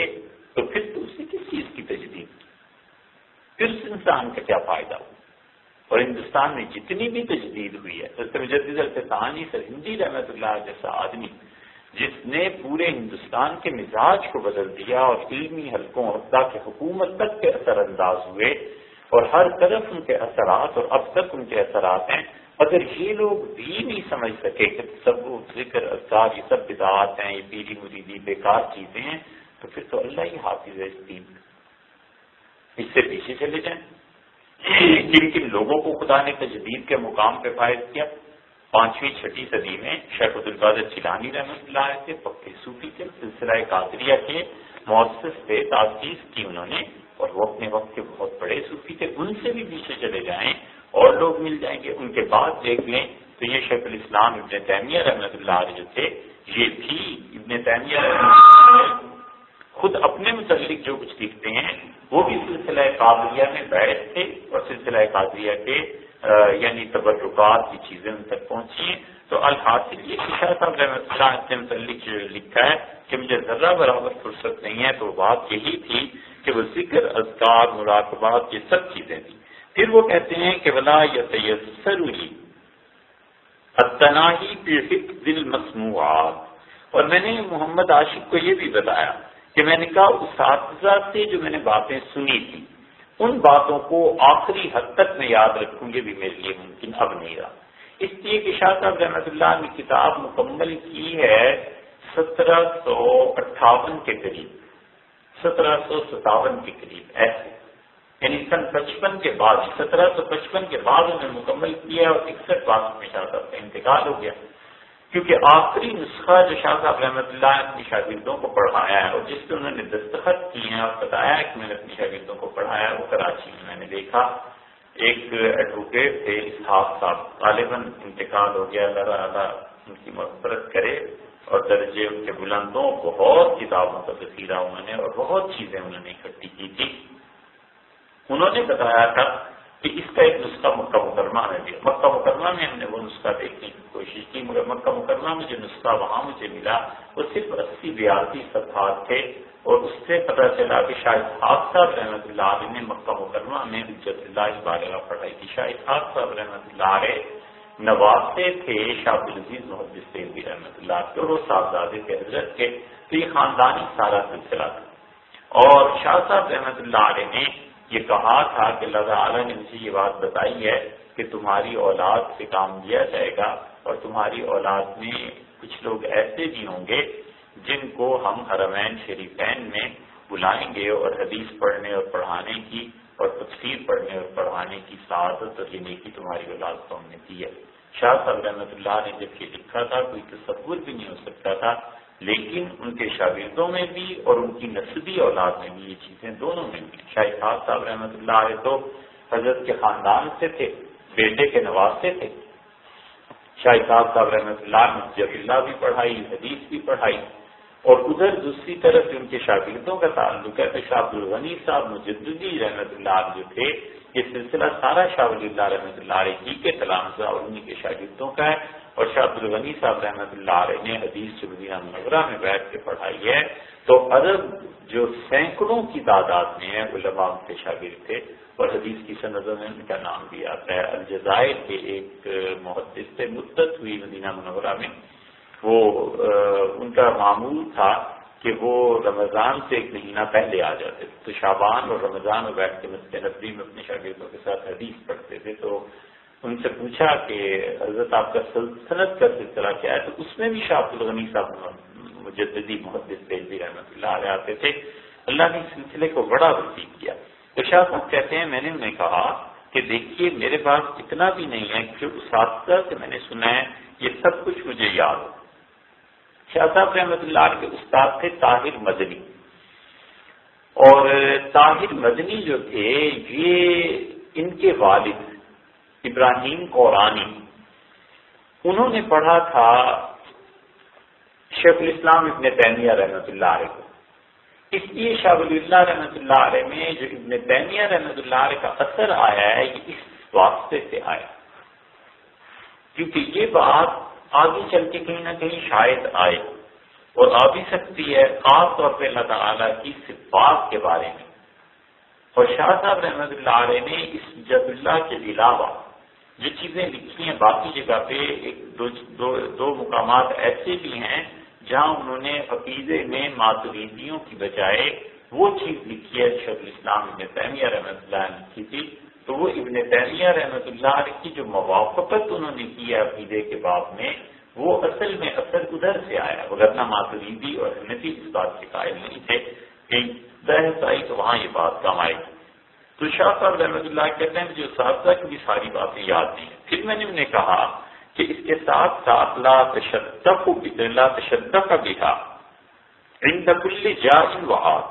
تو پھر تو اسے کس چیز کی تجدید، پھر اس انسان کا کیا فائدہ ہو؟ اور ہندوستان میں جتنی بھی تجدید ہوئی ہے، حضرت مجدد الفتحانی سرہندی رحمۃ اللہ جیسا آدمی جس نے پورے ہندوستان کے مزاج کو بدل دیا اور علمی حلقوں اور حتیٰ کہ حکومت تک کے اثر انداز ہوئے اور ہر طرف ان کے اثرات اور اب تک ان کے اثرات ہیں، اگر یہ لوگ بھی نہیں سمجھ سکے کہ تصوف، ذکر، اذکار یہ سب بدعات ہیں، یہ پیری مریدی بیکار چیزیں ہیں، تو پھر تو اللہ ہی حافظ ہے اس دین کا۔ اس سے پیچھے چلے جائیں۔ کن کن لوگوں کو خدا نے تجدید کے مقام پہ فائز کیا؟ 5ویں 6ٹھی صدی میں شیخ عبدالقادر جیلانی رحمۃ اللہ علیہ تھے، پکے صوفی تھے، سلسلہ قادریہ کے مؤسس تھے، تاسیس کی انہوں نے، اور وہ اپنے وقت کے بہت بڑے صوفی تھے۔ ان سے بھی پیچھے چلے جائیں اور لوگ مل جائیں گے۔ ان کے بعد دیکھ لیں تو یہ شیخ الاسلام ابن تیمیہ رحمۃ اللہ علیہ جو تھے، یہ بھی ابن تیمیہ خود اپنے متعلق جو کچھ لکھتے ہیں وہ بھی سلسلہ قادریہ میں بیعت تھے، اور سلسلہ قادریہ کے یعنی تبرکات کی چیزیں ان تک پہنچی ہیں۔ تو الحاصل یہ شاہ صاحب رحمۃ اللہ سے متعلق جو لکھا ہے کہ مجھے ذرہ برابر فرصت نہیں ہے، تو بات یہی تھی کہ وہ ذکر، اذکار، مراقبات یہ سب چیزیں تھیں۔ پھر وہ کہتے ہیں کہ ولا یتیسر لی التناہی فی حفظ المسموعات، اور میں نے محمد عاشق کو یہ بھی بتایا کہ میں نے کہا اساتذہ سے جو میں نے باتیں سنی تھی ان باتوں کو آخری حد تک میں یاد رکھوں، یہ بھی میرے لیے ممکن اب نہیں رہا، اس لیے کہ شاہ صاحب رحمۃ اللہ نے کتاب مکمل کی ہے 1758 کے قریب، 1757 کے قریب ایسے، یعنی سن 55 کے بعد، 1755 کے بعد انہوں نے مکمل کیا، اور 61 میں شاہ صاحب کا انتقال ہو گیا، کیونکہ آخری نسخہ جو شاہ صاحب رحمۃ اللہ نے اپنی شاگردوں کو پڑھایا ہے اور جس پہ انہوں نے دستخط کیے ہیں اور بتایا کہ میں نے اپنی شاگردوں کو پڑھایا ہے، وہ کراچی میں میں نے دیکھا، ایک ایڈوکیٹ تھے اسحاق صاحب، غالباً انتقال ہو گیا، اللہ تعالیٰ ان کی مغفرت کرے اور درجے ان کے بلندوں، بہت کتابوں کا ذخیرہ انہوں نے اور بہت چیزیں انہوں نے اکٹھی کی تھی۔ انہوں نے بتایا تھا کہ اس کا ایک نسخہ مکہ مکرمہ میں بھی، مکہ مکرمہ میں ہم نے وہ نسخہ دیکھنے کی کوشش کی، مگر مکہ مکرمہ میں جو نسخہ وہاں مجھے ملا وہ صرف 80-82 صفحات تھے، اور اس سے پتہ چلا کہ شاہ اسحاق صاحب رحمۃ اللہ علیہ نے مکہ مکرمہ میں حجت اللہ بالغہ پڑھائی تھی۔ شاہ اسحاق صاحب رحمۃ اللہ علیہ نواسے تھے شاہ عبدالعزیز محدث دہلوی رحمۃ اللہ علیہ، اور وہ صاحبزادے کے حضرت کے، تو یہ خاندانی سارا سلسلہ تھا۔ اور شاہ صاحب رحمۃ اللہ علیہ نے یہ کہا تھا کہ اللہ تعالیٰ نے مجھے یہ بات بتائی ہے کہ تمہاری اولاد سے کام لیا جائے گا، اور تمہاری اولاد میں کچھ لوگ ایسے بھی ہوں گے جن کو ہم حرمین شریفین میں بلائیں گے، اور حدیث پڑھنے اور پڑھانے کی اور تفسیر پڑھنے اور پڑھانے کی سعادت اور یہ نیکی تمہاری اولاد کو ہم نے دی ہے۔ شاہ صاحب رحمۃ اللہ نے جب یہ لکھا تھا کوئی تصور بھی نہیں ہو سکتا تھا، لیکن ان کے شاگردوں میں بھی اور ان کی نسبی اولاد میں بھی یہ چیزیں دونوں میں بھی۔ شاہ اسحاق صاحب رحمۃ اللہ علیہ تو حضرت کے خاندان سے تھے، بیٹے کے نواسے تھے۔ شاہ اسحاق صاحب رحمۃ اللہ نے جب اللہ بھی پڑھائی، حدیث بھی پڑھائی، اور ادھر دوسری طرف ان کے شاگردوں کا تعلق ہے تو شاہ عبدالغنی صاحب مجددی رحمۃ اللہ علیہ جو تھے، یہ سلسلہ سارا شاہ ولی اللہ رحمۃ اللہ علیہ کی کے تلامذہ اور انہیں کے شاگردوں کا ہے، اور شاہ عبد الغنی صاحب رحمۃ اللہ علیہ نے حدیث جو مدینہ منورہ میں بیٹھ کے پڑھائی ہے، تو عرب جو سینکڑوں کی تعداد میں ہے علماء کے شاگرد تھے، اور حدیث کی سندوں میں ان کا نام بھی آتا ہے۔ الجزائر کے ایک محدث تھے، مدت ہوئی مدینہ منورہ میں، وہ ان کا معمول تھا کہ وہ رمضان سے ایک مہینہ پہلے آ جاتے تھے، تو شعبان اور رمضان میں بیٹھ کے مسجد نبوی میں اپنے شاگردوں کے ساتھ حدیث پڑھتے تھے۔ تو ان سے پوچھا کہ حضرت آپ کا سلطنت کا سلسلہ کیا ہے، تو اس میں بھی شاہ عبد الغنی صاحب مجددی محدث دہلوی رحمۃ اللہ علیہ آتے تھے۔ اللہ نے اس سلسلے کو بڑا وسیع کیا۔ تو شاہ صاحب کہتے ہیں میں نے انہیں کہا کہ دیکھیے میرے پاس اتنا بھی نہیں ہے، جو اساتذہ سے میں نے سنا ہے یہ سب کچھ مجھے یاد ہے۔ شاہ صاحب رحمۃ اللہ علیہ کے استاد تھے طاہر مدنی، اور طاہر مدنی جو تھے یہ ان کے والد ابراہیم قورانی، انہوں نے پڑھا تھا شیخ الاسلام ابن تیمیہ رحمۃ اللہ علیہ کو۔ اس لیے شاہ ولی اللہ رحمۃ اللہ علیہ میں جو ابن تیمیہ رحمۃ اللہ علیہ کا اثر آیا ہے یہ اس واسطے سے آیا، کیونکہ یہ بات آگے چل کے کہیں نہ کہیں شاید آئے اور آ بھی سکتی ہے، خاص طور پہ اللہ تعالیٰ کی صفات کے بارے میں۔ اور شاہ صاحب رحمۃ اللہ علیہ نے اس جد اللہ کے علاوہ جو چیزیں لکھی ہیں باقی جگہ پہ ایک دو مقامات ایسے بھی ہیں جہاں انہوں نے عقیدے میں ماتریدیوں کی بجائے وہ چیز لکھی ہے شیخ الاسلام ابن تیمیہ رحمۃ اللہ نے لکھی تھی، تو وہ ابن تیمیہ رحمۃ اللہ علیہ کی جو موافقت انہوں نے کی ہے عقیدے کے باب میں، وہ اصل میں اثر ادھر سے آیا، ورنہ ماتریدی اور حنفی اس بات کے قائل نہیں تھے کہ بحث آئی تو وہاں یہ بات کام آئے گی۔ تو شاہ صاحب رحمۃ اللہ کہتے ہیں مجھے اساتذہ کی بھی ساری باتیں یاد نہیں ہیں۔ پھر میں نے انہیں کہا کہ اس کے ساتھ ساتھ لا تشدق بها عند كل جاء وعاد،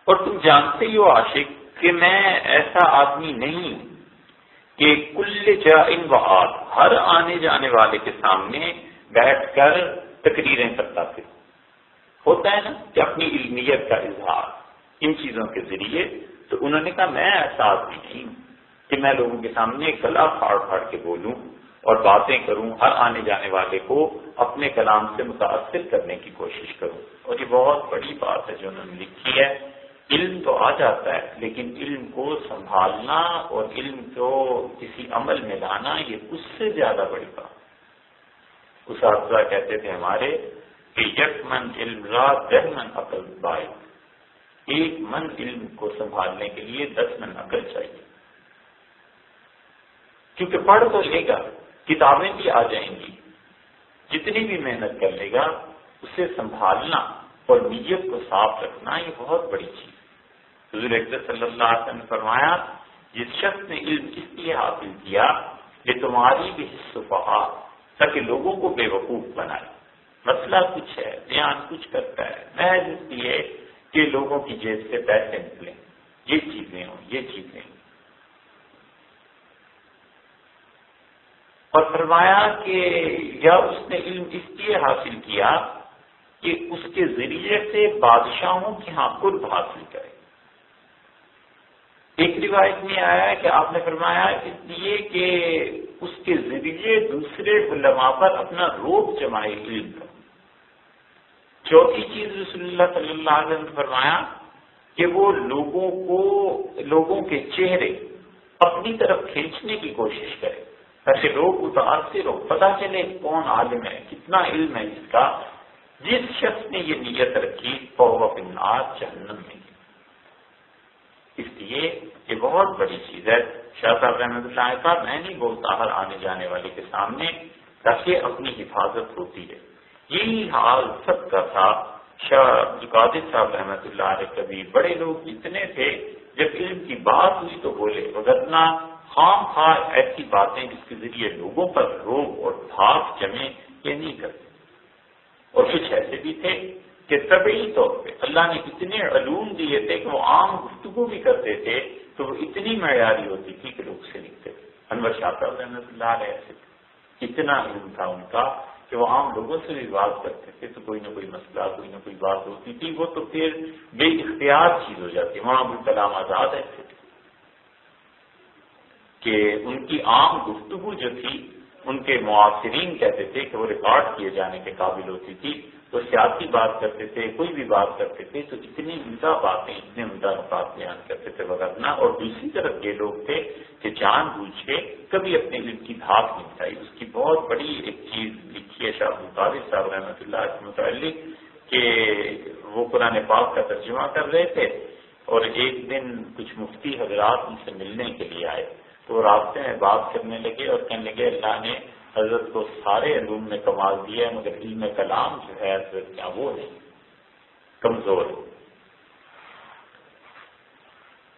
اور تم جانتے ہی ہو عاشق کہ میں ایسا آدمی نہیں کہ کل جاء وعاد، ہر آنے جانے والے کے سامنے بیٹھ کر تقریریں کرتا پھر، ہوتا ہے نا کہ اپنی علمیت کا اظہار ان چیزوں کے ذریعے، تو انہوں نے کہا میں ایسا آدمی نہیں کہ میں لوگوں کے سامنے گلا پھاڑ پھاڑ کے بولوں اور باتیں کروں، ہر آنے جانے والے کو اپنے کلام سے متاثر کرنے کی کوشش کروں۔ اور یہ بہت بڑی بات ہے جو انہوں نے لکھی ہے۔ علم تو آ جاتا ہے لیکن علم کو سنبھالنا اور علم کو کسی عمل میں لانا یہ اس سے زیادہ بڑی بات۔ اساتذہ کہتے تھے ہمارے کہ یک من علم را 10 من عقل بائی، ایک من علم کو سنبھالنے کے لیے 10 من عقل چاہیے، کیونکہ پڑھ تو لے گا، کتابیں بھی آ جائیں گی، جتنی بھی محنت کر لے گا، اسے سنبھالنا اور نیت کو صاف رکھنا یہ بہت بڑی چیز۔ حضور اکرم صلی اللہ علیہ وسلم نے فرمایا جس شخص نے علم اس لیے حاصل کیا کہ تمہاری بھی صفحات، تاکہ لوگوں کو بے وقوف بنائے، مسئلہ کچھ ہے، بیان کچھ کرتا ہے، محض اس لیے کہ لوگوں کی جیب سے پیسے نکلیں، یہ چیزیں ہوں، یہ چیزیں ہوں۔ اور فرمایا کہ یا اس نے علم اس لیے حاصل کیا کہ اس کے ذریعے سے بادشاہوں کے ہاں قرب حاصل کرے۔ ایک روایت میں آیا ہے کہ آپ نے فرمایا اس لیے کہ اس کے ذریعے دوسرے علماء پر اپنا روب جمائے علم کا۔ چوتھی چیز رسول اللہ صلی اللہ علیہ وسلم نے فرمایا کہ وہ لوگوں کے چہرے اپنی طرف کھینچنے کی کوشش کرے تاکہ لوگ متاثر ہو، پتہ چلے کون عالم ہے، کتنا علم ہے اس کا۔ جس شخص نے یہ نیت رکھی فہو فی النار، جہنم میں، اس لیے یہ بہت بڑی چیز ہے۔ شاہ صاحب رحمۃ اللہ علیہ صاحب میں نہیں بولتا ہر آنے جانے والے کے سامنے، تاکہ اپنی حفاظت ہوتی ہے۔ یہی حال سب کا تھا۔ شاہ عبدالقادر صاحب رحمۃ اللہ علیہ کبھی بڑے لوگ اتنے تھے جب علم کی بات ہوئی تو بولے، وگرنہ خام خواہ ایسی باتیں جس کے ذریعے لوگوں پر روب اور بھاگ جمے یہ نہیں کرتے۔ اور کچھ ایسے بھی تھے کہ طبعی طور پہ اللہ نے اتنے علوم دیے تھے کہ وہ عام گفتگو بھی کرتے تھے تو وہ اتنی معیاری ہوتی تھی کہ لوگ سے لکھتے تھے۔ انور شاہ صاحب رحمۃ اللہ علیہ ایسے تھے، اتنا علم تھا ان کا کہ وہ عام لوگوں سے بھی بات کرتے تھے تو کوئی نہ کوئی مسئلہ، کوئی نہ کوئی بات ہوتی تھی، وہ تو پھر بے اختیار چیز ہو جاتی ہے۔ وہاں ابوالکلام آزاد ایسے تھے کہ ان کی عام گفتگو جو تھی ان کے معاصرین کہتے تھے کہ وہ ریکارڈ کیے جانے کے قابل ہوتی تھی. تو سیاسی بات کرتے تھے، کوئی بھی بات کرتے تھے تو اتنی عمدہ باتیں، اتنے عمدہ نکات بیان کرتے تھے وغیرہ. اور دوسری طرف یہ لوگ تھے کہ جان بوجھ کے کبھی اپنے علم کی دھاک نہیں اٹھائی. اس کی بہت بڑی ایک چیز لکھی ہے شاہ عبد القادر صاحب رحمۃ اللہ کے متعلق کہ وہ قرآن پاک کا ترجمہ کر رہے تھے اور ایک دن کچھ مفتی حضرات ان سے ملنے کے لیے آئے تو راستے میں بات کرنے لگے اور کہنے لگے اللہ نے حضرت کو سارے علوم میں کمال دیا ہے مگر علم کلام جو ہے حضرت کیا وہ نہیں، کمزور ہے.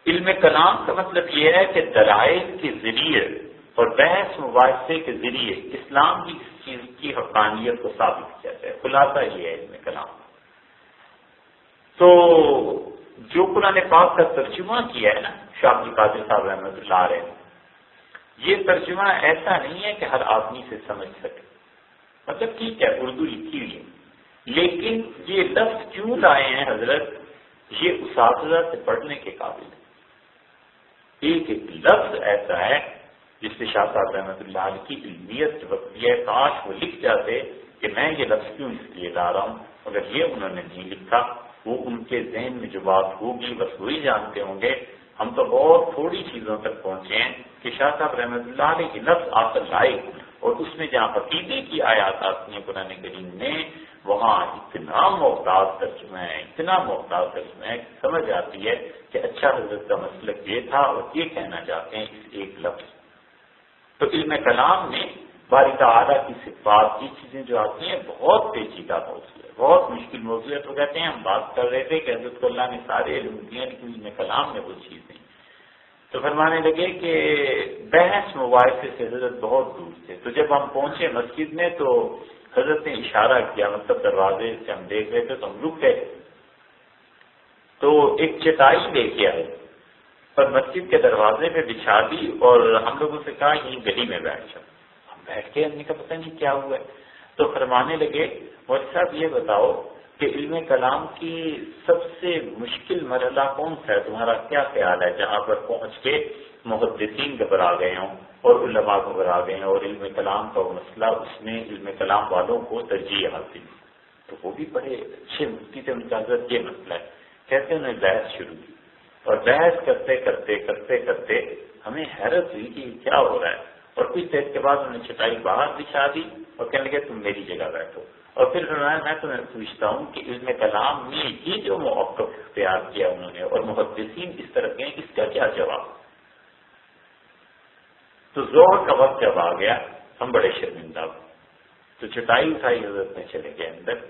علم کلام کا مطلب یہ ہے کہ دلائل کے ذریعے اور بحث مباحثے کے ذریعے اسلام کی کسی چیز کی حقانیت کو ثابت کیا جائے. خلاصہ یہ ہے علم کلام. تو جو قرآن پاک کا ترجمہ کیا ہے نا شاہ عبد القادر صاحب رحمۃ اللہ علیہ، یہ ترجمہ ایسا نہیں ہے کہ ہر آدمی سے سمجھ سکے. مطلب ٹھیک ہے اردو لکھی ہوئی ہے لیکن یہ لفظ کیوں لائے ہیں حضرت، یہ اساتذہ سے پڑھنے کے قابل ہے. ایک ایک لفظ ایسا ہے جس سے شاہ صاحب رحمۃ اللہ علیہ کی علمیت وقتی ہے. کاش وہ لکھ جاتے کہ میں یہ لفظ کیوں اس لیے لا رہا ہوں، مگر یہ انہوں نے نہیں لکھا. وہ ان کے ذہن میں جو بات ہوگی بس وہی جانتے ہوں گے. ہم تو بہت تھوڑی چیزوں تک پہنچے ہیں کہ شاہ صاحب رحمۃ اللہ علیہ کی لفظ آ کر لائے اور اس میں جہاں عقیدے کی آیات آتی ہیں قرآن کریم میں وہاں اتنا محتاط ترجمہ ہے، اتنا محتاط ترجمہ ہے کہ سمجھ آتی ہے کہ اچھا حضرت کا مسلک یہ تھا اور یہ کہنا چاہتے ہیں اس ایک لفظ. تو علم کلام میں باری تعالیٰ کی صفات کی چیزیں جو آتی ہیں بہت پیچیدہ موضوع ہے، بہت مشکل موضوع ہے. تو کہتے ہیں ہم بات کر رہے تھے کہ حضرت کو اللہ نے سارے علم دیے لیکن علم کلام میں وہ چیز نہیں. تو فرمانے لگے کہ بحث مباحثے سے حضرت بہت دور تھے. تو جب ہم پہنچے مسجد میں تو حضرت نے اشارہ کیا، مطلب دروازے سے ہم دیکھ رہے تھے تو ہم رک گئے. تو ایک چٹائی لے کے آئے اور مسجد کے دروازے پہ بچھا دی اور ہم لوگوں سے کہا یہیں گلی میں بیٹھ جاؤ. ہم بیٹھ کے ہم نے کہا پتہ نہیں کیا ہوا ہے. تو فرمانے لگے مولوی صاحب یہ بتاؤ کہ علم کلام کی سب سے مشکل مرحلہ کون سا ہے، تمہارا کیا خیال ہے جہاں پر پہنچ کے محدثین گھبرا گئے ہوں اور علماء گھبرا گئے ہیں اور علم کلام کا وہ مسئلہ اس میں علم کلام والوں کو ترجیح حاصل. تو وہ بھی بڑے اچھے مفتی تھے، ان کا حضرت یہ مسئلہ ہے. کہتے ہیں انہوں نے بحث شروع کی اور بحث کرتے کرتے کرتے کرتے ہمیں حیرت ہوئی کہ کیا ہو رہا ہے. اور کچھ دیر کے بعد انہوں نے چٹائی باہر بچھا دی اور کہنے لگے تم میری جگہ بیٹھو. اور پھر میں تمہیں پوچھتا ہوں کہ علم کلام میں یہ جو موقف اختیار کیا انہوں نے اور محدثین اس طرف گئے اس کا کیا جواب. تو ظہر کا وقت جب آ گیا ہم بڑے شرمندہ ہوئے. تو چٹائی اٹھائی حضرت میں چلے گئے اندر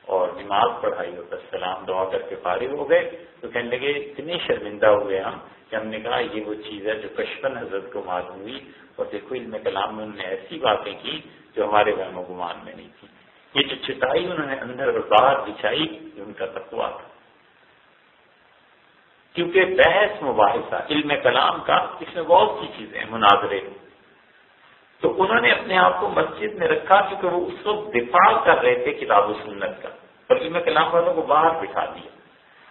اور نماز پڑھائی اور السلام دعا کر کے فارغ ہو گئے. تو کہنے لگے اتنے شرمندہ ہوئے ہم کہ ہم نے کہا یہ وہ چیز ہے جو کشفن حضرت کو معلوم ہوئی. اور دیکھو علم کلام میں انہوں نے ایسی باتیں کی جو ہمارے وہم و گمان میں نہیں تھی. یہ جو چٹائی انہوں نے اندر اور باہر بچھائی یہ ان کا تقویٰ تھا. کیونکہ بحث مباحثہ علم کلام کا اس میں بہت سی چیزیں مناظرے. تو انہوں نے اپنے آپ کو مسجد میں رکھا کیونکہ وہ اس وقت دفاع کر رہے تھے کتاب و سنت کا اور علم کلام والوں کو باہر بٹھا دیا.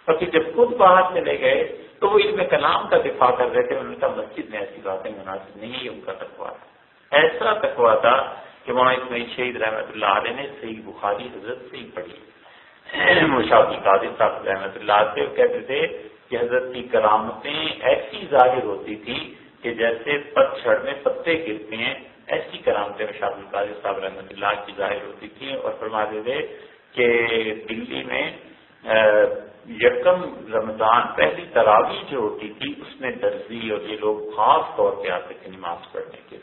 اور پھر جب خود باہر چلے گئے تو وہ علم کلام کا دفاع کر رہے تھے. انہوں نے کہا مسجد میں ایسی باتیں مناسب نہیں، یہ ان کا تقویٰ تھا. ایسا تقویٰ تھا کہ مولانا اسماعیل شہید رحمۃ اللہ علیہ نے صحیح بخاری حضرت سے ہی پڑھی. شاہ عبد القادر صاحب رحمۃ اللہ سے کہتے تھے کہ حضرت کی کرامتیں ایسی ظاہر ہوتی تھی کہ جیسے پتجھڑ میں پتے گرتے ہیں، ایسی کرامتیں شاہ عبد القادر صاحب رحمۃ اللہ کی ظاہر ہوتی تھیں. اور فرماتے تھے کہ دلی میں یکم رمضان پہلی تراویح جو ہوتی تھی اس میں درزی اور یہ لوگ خاص طور پہ آتے تھے نماز پڑھنے کے.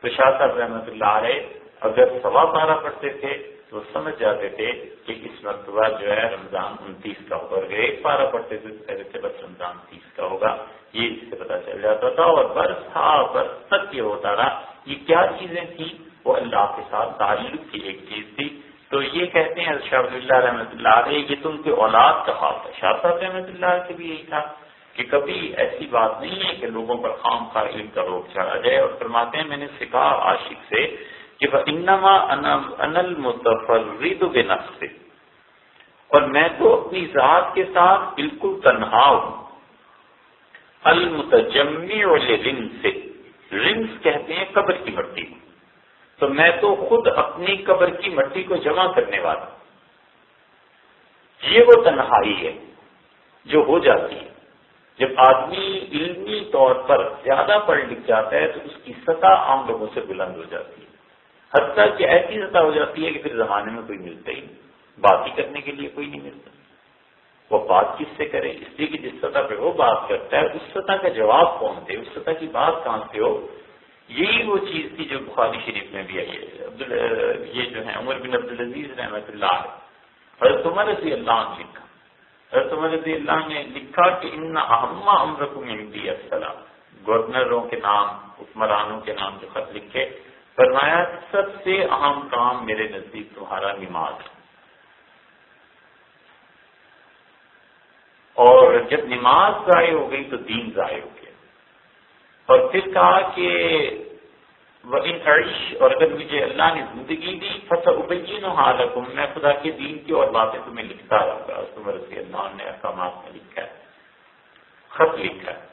تو شاہ صاحب رحمۃ اللہ علیہ اگر 12 پڑھتے تھے تو سمجھ جاتے تھے کہ اس مرتبہ جو ہے رمضان 29 کا ہوگا. اگر 1 پارہ پڑھتے تھے تو کہتے تھے بس رمضان 30 کا ہوگا. یہ اس سے پتہ چل جاتا تھا. اور برس تک یہ ہوتا رہا. یہ کیا چیزیں تھیں؟ وہ اللہ کے ساتھ تعلق کی ایک چیز تھی. تو یہ کہتے ہیں شاہ ولی اللہ رحمۃ اللہ علیہ یہ تو ان کے اولاد کا حال ہے. شاہ صاحب رحمۃ اللہ علیہ سے بھی یہی تھا کہ کبھی ایسی بات نہیں ہے کہ لوگوں پر خام خواہ علم کا روک چڑھا جائے. اور فرماتے ہیں میں نے سکھا عاشق سے کہ فَإِنَّمَا أَنَا الْمُتَفَرِّدُ بِنَفْسِي، اور میں تو اپنی ذات کے ساتھ بالکل تنہا ہوں. المتجمع للرنس، رنس کہتے ہیں قبر کی مٹی. تو میں تو خود اپنی قبر کی مٹی کو جمع کرنے والا. یہ وہ تنہائی ہے جو ہو جاتی ہے جب آدمی علمی طور پر زیادہ پڑھ لکھ جاتا ہے، تو اس کی سطح عام لوگوں سے بلند ہو جاتی ہے، حتیٰ کہ ایسی سطح ہو جاتی ہے کہ پھر زمانے میں کوئی ملتا ہی نہیں، بات ہی کرنے کے لیے کوئی نہیں ملتا. وہ بات کس سے کرے؟ اس لیے کہ جس سطح پہ وہ بات کرتا ہے اس سطح کا جواب کون دے، اس سطح کی بات کہاں سے ہو. یہی وہ چیز تھی جو بخاری شریف میں بھی آئی ہے. یہ جو ہے عمر بن عبدالعزیز رحمۃ اللہ حضرت عمر رضی اللہ عنہ لکھا، حضرت عمر رضی اللہ نے لکھا کہ ان اہم امرکم عندی الصلاۃ. گورنروں کے نام، حکمرانوں کے نام جو خط لکھے، فرمایا سب سے اہم کام میرے نزدیک تمہارا نماز. اور جب نماز ضائع ہو گئی تو دین ضائع ہو گیا. اور پھر کہا کہ وَإِنْ عَيْشْ، اور اگر مجھے اللہ نے زندگی دی فَسَأُبَيِّنُهَا لَكُمْ، میں خدا کے دین کی اور باتیں تمہیں لکھتا رہوں گا. عمر رضی اللہ عنہ نے احکامات میں لکھا ہے، خط لکھا ہے.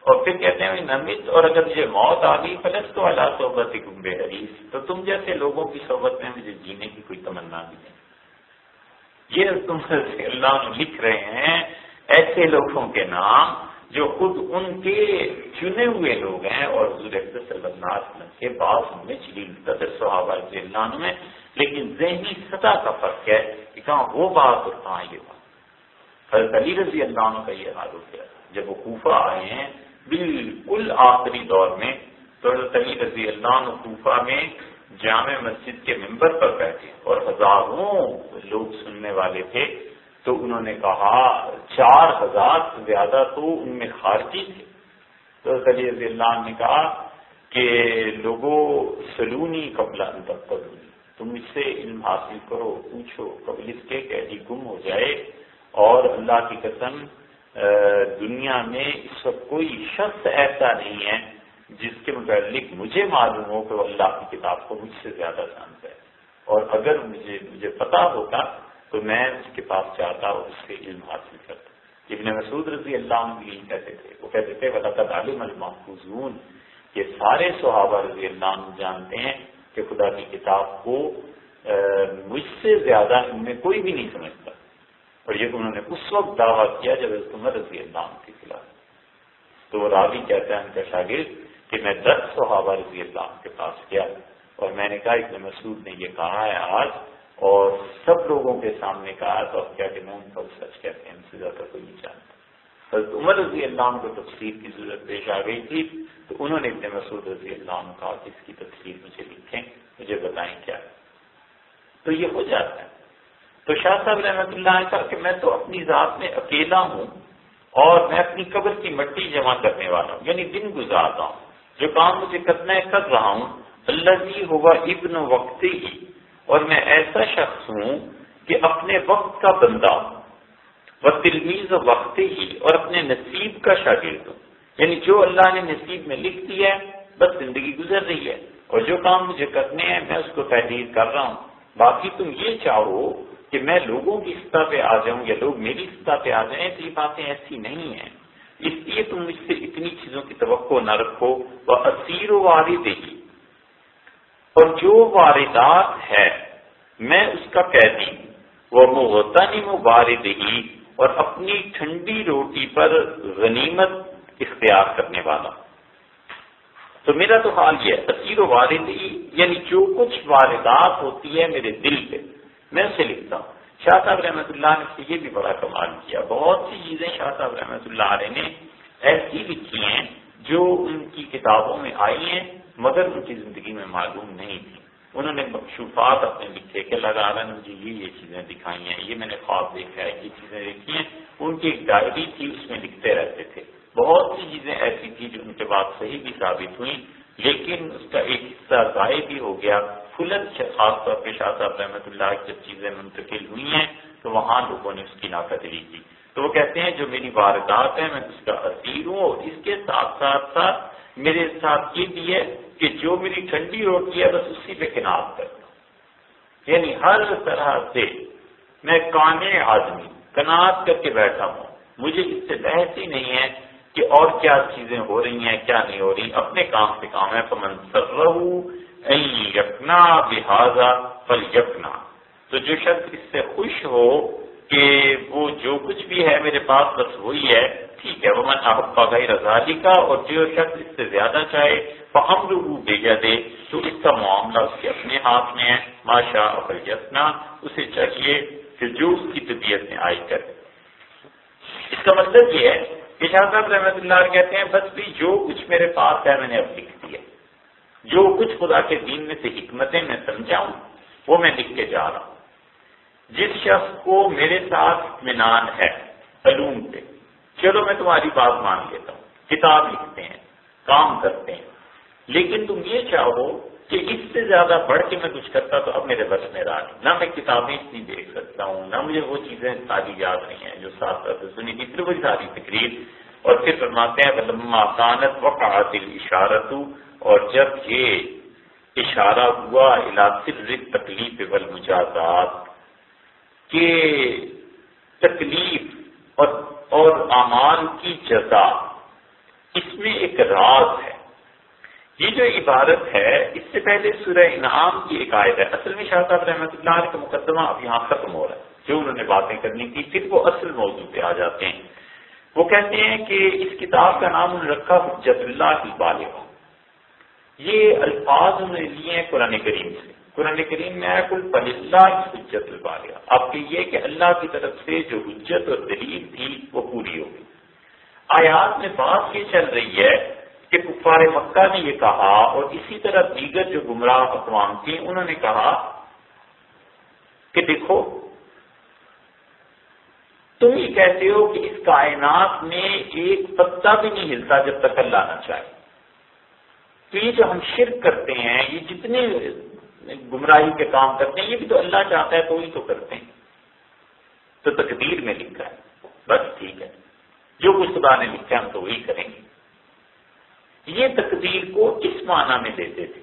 اور پھر کہتے ہیں نمت، اور اگر مجھے موت آ گئی فلست علی صحبتکم بحریص، تو تم جیسے لوگوں کی صحبت میں مجھے جینے کی کوئی تمنا نہیں ہے. یہ عمر رضی اللہ عنہ لکھ رہے ہیں ایسے لوگوں کے نام جو خود ان کے چنے ہوئے لوگ ہیں، اور حضور اکرم صلی اللہ علیہ وسلم کے بعض ان میں جلیل قدر صحابہ رضی اللہ عنہ میں، لیکن ذہنی سطح کا فرق ہے کہ کہاں وہ بات اور کہاں یہ بات. حضرت علی رضی اللہ عنہ کا یہ حال ہو گیا جب وہ کوفہ آئے ہیں بالکل آخری دور میں. تو حضرت علی رضی اللہ عنہ کوفہ میں جامع مسجد کے ممبر پر بیٹھے اور ہزاروں لوگ سننے والے تھے. تو انہوں نے کہا 4000 سے زیادہ تو ان میں خارجی تھے. تو حضرت علی رضی اللہ عنہ نے کہا کہ لوگوں سلونی قبل ان تقبلونی، تم مجھ سے علم حاصل کرو، پوچھو قبل اس کے کہ گم ہو جائے. اور اللہ کی قسم دنیا میں اس وقت کوئی شخص ایسا نہیں ہے جس کے متعلق مجھے معلوم ہو کہ وہ اللہ کی کتاب کو مجھ سے زیادہ جانتا ہے. اور اگر مجھے پتا ہوگا تو میں اس کے پاس جاتا اور اس سے علم حاصل کرتا. ابن مسعود رضی اللہ عنہ بھی کہتے تھے، وہ کہتے تھے وَلَقَدْ عَلِمَ الْمَحْفُوظُونَ، کہ سارے صحابہ رضی اللہ عنہ جانتے ہیں کہ خدا کی کتاب کو مجھ سے زیادہ ان میں کوئی بھی نہیں سمجھتا. اور یہ انہوں نے اس وقت دعویٰ کیا جب حضرت عمر رضی اللہ عنہ کے خلاف. تو وہ راوی کہتا ہے ان کا شاگرد کہ میں 10 صحابہ رضی اللہ عنہ کے پاس گیا اور میں نے کہا ابن مسعود نے یہ کہا ہے آج، اور سب لوگوں کے سامنے کہا، تو اب کیا کہ میں ان کو سچ کہتے ہیں، ان سے زیادہ کوئی نہیں جانتا. حضرت عمر رضی اللہ عنہ کو تفسیر کی ضرورت پیش آ گئی تھی، تو انہوں نے ابن مسعود رضی اللہ عنہ کہا کہ اس کی تفسیر مجھے لکھیں، مجھے بتائیں کیا. تو یہ ہو جاتا ہے. تو شاہ صاحب رحمۃ اللہ نے کہا کہ میں تو اپنی ذات میں اکیلا ہوں اور میں اپنی قبر کی مٹی جمع کرنے والا ہوں، یعنی دن گزارتا ہوں. جو کام مجھے کرنا ہے کر رہا ہوں. الذی ہوا ابن وقت ہی، اور میں ایسا شخص ہوں کہ اپنے وقت کا بندہ ہوں. وہ تلمیذ وقت ہی، اور اپنے نصیب کا شاگرد ہوں. یعنی جو اللہ نے نصیب میں لکھ دیا ہے بس زندگی گزر رہی ہے، اور جو کام مجھے کرنے ہیں میں اس کو تحریر کر رہا ہوں. باقی تم یہ چاہو کہ میں لوگوں کی سطح پہ آ جاؤں یا لوگ میری سطح پہ آ جائیں، تو یہ باتیں ایسی نہیں ہیں. اس لیے تم مجھ سے اتنی چیزوں کی توقع نہ رکھو. وہ اسیر و وارد ہی، اور جو واردات ہے میں اس کا قیدی ہوں. وہ مغتنم وارد ہی، اور اپنی ٹھنڈی روٹی پر غنیمت اختیار کرنے والا. تو میرا تو حال یہ ہے، اسیر و وارد ہی، یعنی جو کچھ واردات ہوتی ہے میرے دل پہ میں اسے لکھتا ہوں. شاہ صاحب رحمۃ اللہ نے یہ بھی بڑا کمال کیا. بہت سی چیزیں شاہ صاحب رحمۃ اللہ علیہ نے ایسی لکھی ہیں جو ان کی کتابوں میں آئی ہیں مگر ان کی زندگی میں معلوم نہیں تھی. انہوں نے مکشوفات اپنے لکھے کہ اللہ تعالیٰ نے مجھے یہ چیزیں دکھائی ہیں، یہ میں نے خواب دیکھا ہے، یہ چیزیں دیکھی ہیں. ان کی ایک ڈائری تھی، اس میں لکھتے رہتے تھے. بہت سی چیزیں ایسی تھی جو ان کے بعد صحیح بھی ثابت ہوئیں، لیکن اس کا ایک حصہ ضائع بھی ہو گیا. خاص طور پہ شاہ صاحب رحمۃ اللہ جب چیزیں منتقل ہوئی ہیں تو وہاں لوگوں نے اس کی ناقدری کی. تو وہ کہتے ہیں جو میری واردات ہے میں اس کا اسیر ہوں، اور اس کے ساتھ ساتھ میرے ساتھ یہ بھی ہے کہ جو میری ٹھنڈی روٹی ہے بس اسی پہ قناعت کرتا ہوں. یعنی ہر طرح سے میں کانے آدمی قناعت کر کے بیٹھا ہوں. مجھے اس سے بحث ہی نہیں ہے کہ اور کیا چیزیں ہو رہی ہیں کیا نہیں ہو رہی. اپنے کام سے کام ہے. فمن سرہ ان یکنا بہذا فلیکنا، تو جو شخص اس سے خوش ہو کہ وہ جو کچھ بھی ہے میرے پاس بس وہی ہے، ٹھیک ہے، ومن احب غیر ذالک، اور جو شخص اس سے زیادہ چاہے فامرہ بیدہ، تو اس کا معاملہ اس کے اپنے ہاتھ میں ہے، ما شاء فلیصنع، اسے چاہیے کہ جو اس کی طبیعت میں آئی کرے۔ اس کا مطلب یہ ہے کہ شاہ صاحب رحمۃ اللہ کہتے ہیں بس بھی جو کچھ میرے پاس ہے میں نے اب لکھ دیا، جو کچھ خدا کے دین میں سے حکمتیں میں سمجھا ہوں وہ میں لکھ کے جا رہا ہوں۔ جس شخص کو میرے ساتھ اطمینان ہے علوم پہ، چلو میں تمہاری بات مان لیتا ہوں، کتاب لکھتے ہیں، کام کرتے ہیں، لیکن تم یہ چاہو کہ اس سے زیادہ بڑھ کے میں کچھ کرتا تو اب میرے بس میں رہا نہیں، نہ میں کتابیں اتنی دیکھ سکتا ہوں، نہ مجھے وہ چیزیں ساری یاد نہیں ہیں جو ساتھ ساتھ سنی تھی، پھر وہی ساری تقریر، اور پھر فرماتے ہیں فلما کانت وقعت الاشارۃ، اور جب یہ اشارہ ہوا الی سر التکلیف والمجازات، کہ تکلیف اور اعمال کی جزا اس میں ایک راز ہے۔ یہ جو عبارت ہے اس سے پہلے سورہ انعام کی ایک آیت ہے، اصل میں شاہ صاحب رحمۃ اللہ علیہ کا مقدمہ اب یہاں ختم ہو رہا ہے، جو انہوں نے باتیں کرنی تھی، پھر وہ اصل موضوع پہ آ جاتے ہیں۔ وہ کہتے ہیں کہ اس کتاب کا نام انہوں نے رکھا حجت اللہ البالغ، یہ الفاظ انہوں نے لیے ہیں قرآن کریم سے۔ قرآن کریم میں ہے کل فللہ حجت البالغہ، آپ کہیے کہ اللہ کی طرف سے جو حجت اور دلیل تھی وہ پوری ہو گئی۔ آیات میں بات یہ چل رہی ہے کہ کفار مکہ نے یہ کہا، اور اسی طرح دیگر جو گمراہ اقوام تھیں انہوں نے کہا کہ دیکھو تم یہ کہتے ہو کہ اس کائنات میں ایک پتا بھی نہیں ہلتا جب تک اللہ نہ چاہے، تو یہ جو ہم شرک کرتے ہیں، یہ جتنے گمراہی کے کام کرتے ہیں، یہ بھی تو اللہ چاہتا ہے تو ہی تو کرتے ہیں، تو تقدیر میں لکھا ہے، بس ٹھیک ہے، جو کچھ خدا نے لکھا ہم تو وہی کریں گے۔ یہ تقدیر کو اس معنی میں دیتے تھے،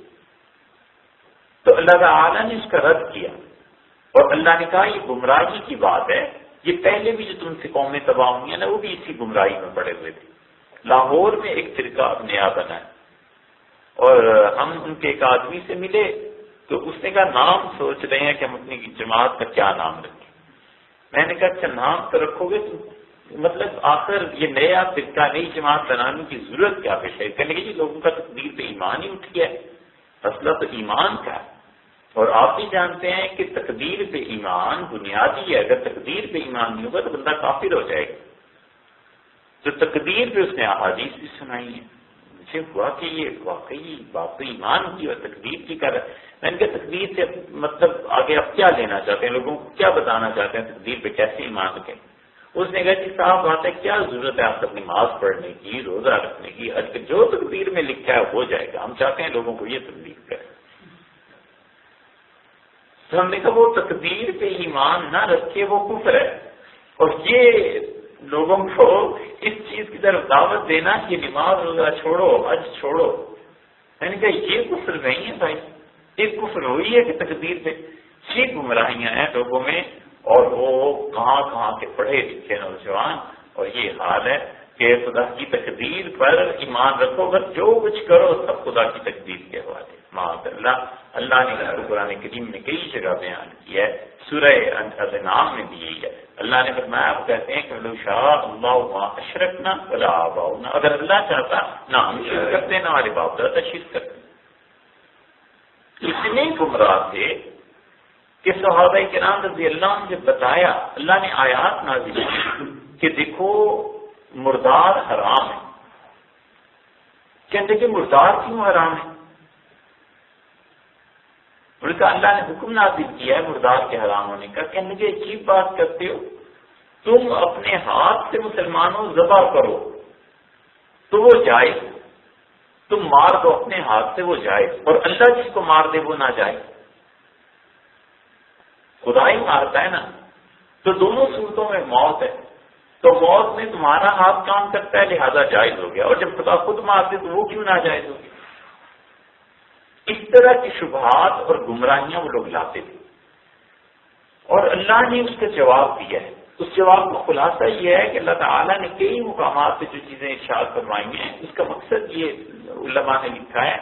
تو اللہ تعالیٰ نے اس کا رد کیا، اور اللہ نے کہا یہ گمراہی کی بات ہے، یہ پہلے بھی جو تم سے قومیں تباہ ہوئی ہیں نا وہ بھی اسی گمراہی میں پڑے ہوئے تھے۔ لاہور میں ایک فرقہ نیا بنا ہے، اور ہم ان کے ایک آدمی سے ملے تو اس نے کہا نام سوچ رہے ہیں کہ ہم اپنی جماعت کا کیا نام رکھیں۔ میں نے کہا اچھا نام تو رکھو گے، مطلب آخر یہ نیا فرقہ نئی جماعت بنانے کی ضرورت کیا پیش ہے؟ کہنے لگے لوگوں کا تقدیر پہ ایمان ہی اٹھ گیا ہے، مسئلہ تو ایمان کا ہے، اور آپ بھی جانتے ہیں کہ تقدیر پہ ایمان بنیادی ہے، اگر تقدیر پہ ایمان نہیں ہوگا تو بندہ کافر ہو جائے گا۔ تو تقدیر پہ اس نے احادیث بھی سنائی ہیں، مجھے ہوا کہ یہ واقعی بات تو ایمان کی اور تقدیر کی کر ہے۔ میں نے کہا تقدیر سے مطلب آگے آپ کیا لینا چاہتے ہیں، لوگوں کو کیا بتانا چاہتے ہیں تقدیر پہ کیسے ایمان رکھیں؟ اس نے کہا کہ صاحب بات ہے، کیا ضرورت ہے آپ کو نماز پڑھنے کی، روزہ رکھنے کی، جو تقدیر میں لکھا ہے ہو جائے گا، ہم چاہتے ہیں لوگوں کو یہ تبلیغ کریں۔ تو ہم نے کہا وہ تقدیر پہ ایمان نہ رکھے وہ کفر ہے، اور یہ لوگوں کو اس چیز کی طرف دعوت دینا کہ نماز روزہ چھوڑو، حج چھوڑو، میں نے کہا یہ کفر نہیں ہے بھائی، ایک کفر ہوئی ہے کہ تقدیر پہ یہ گمراہیاں ہیں لوگوں میں، اور وہ کہاں کہاں کے پڑھے لکھے نوجوان، اور یہ حال ہے کہ خدا کی تقدیر پر ایمان رکھو، بس جو کچھ کرو سب خدا کی تقدیر کے حوالے۔ معاذ اللہ، اللہ نے اس کو قرآن کریم میں کئی جگہ بیان کیا ہے، سورہ انعام میں بھی یہی ہے، اللہ نے فرمایا آپ کہتے ہیں کہ لو شاء اللہ ما اشرکنا ولا آباؤنا، اگر اللہ چاہتا نہ ہم شرک کرتے نہ ہمارے باپ دادا شرک کرتے۔ اتنے گمراہ تھے کہ صحابہ کرام رضی اللہ عنہ جب بتایا، اللہ نے آیات نازل کی کہ دیکھو مردار حرام ہے۔ کہتے کہ مردار کیوں حرام ہے؟ ان کا اللہ نے حکم نازل کیا ہے مردار کے حرام ہونے کا۔ کہنے کہ عجیب بات کرتے ہو، تم اپنے ہاتھ سے مسلمانوں ذبح کرو تو وہ جائز، تم مار دو اپنے ہاتھ سے وہ جائز، اور اللہ جس کو مار دے وہ نہ جائز، خدا ہی مارتا ہے نا، تو دونوں صورتوں میں موت ہے، تو موت میں تمہارا ہاتھ کام کرتا ہے لہذا جائز ہو گیا، اور جب خدا خود مارتے تو وہ کیوں نہ جائز ہو گیا؟ اس طرح کی شبہات اور گمراہیاں وہ لوگ لاتے تھے، اور اللہ نے اس کا جواب دیا ہے۔ اس جواب کا خلاصہ یہ ہے کہ اللہ تعالیٰ نے کئی مقامات سے جو چیزیں ارشاد فرمائی ہیں، اس کا مقصد یہ علماء نے لکھا ہے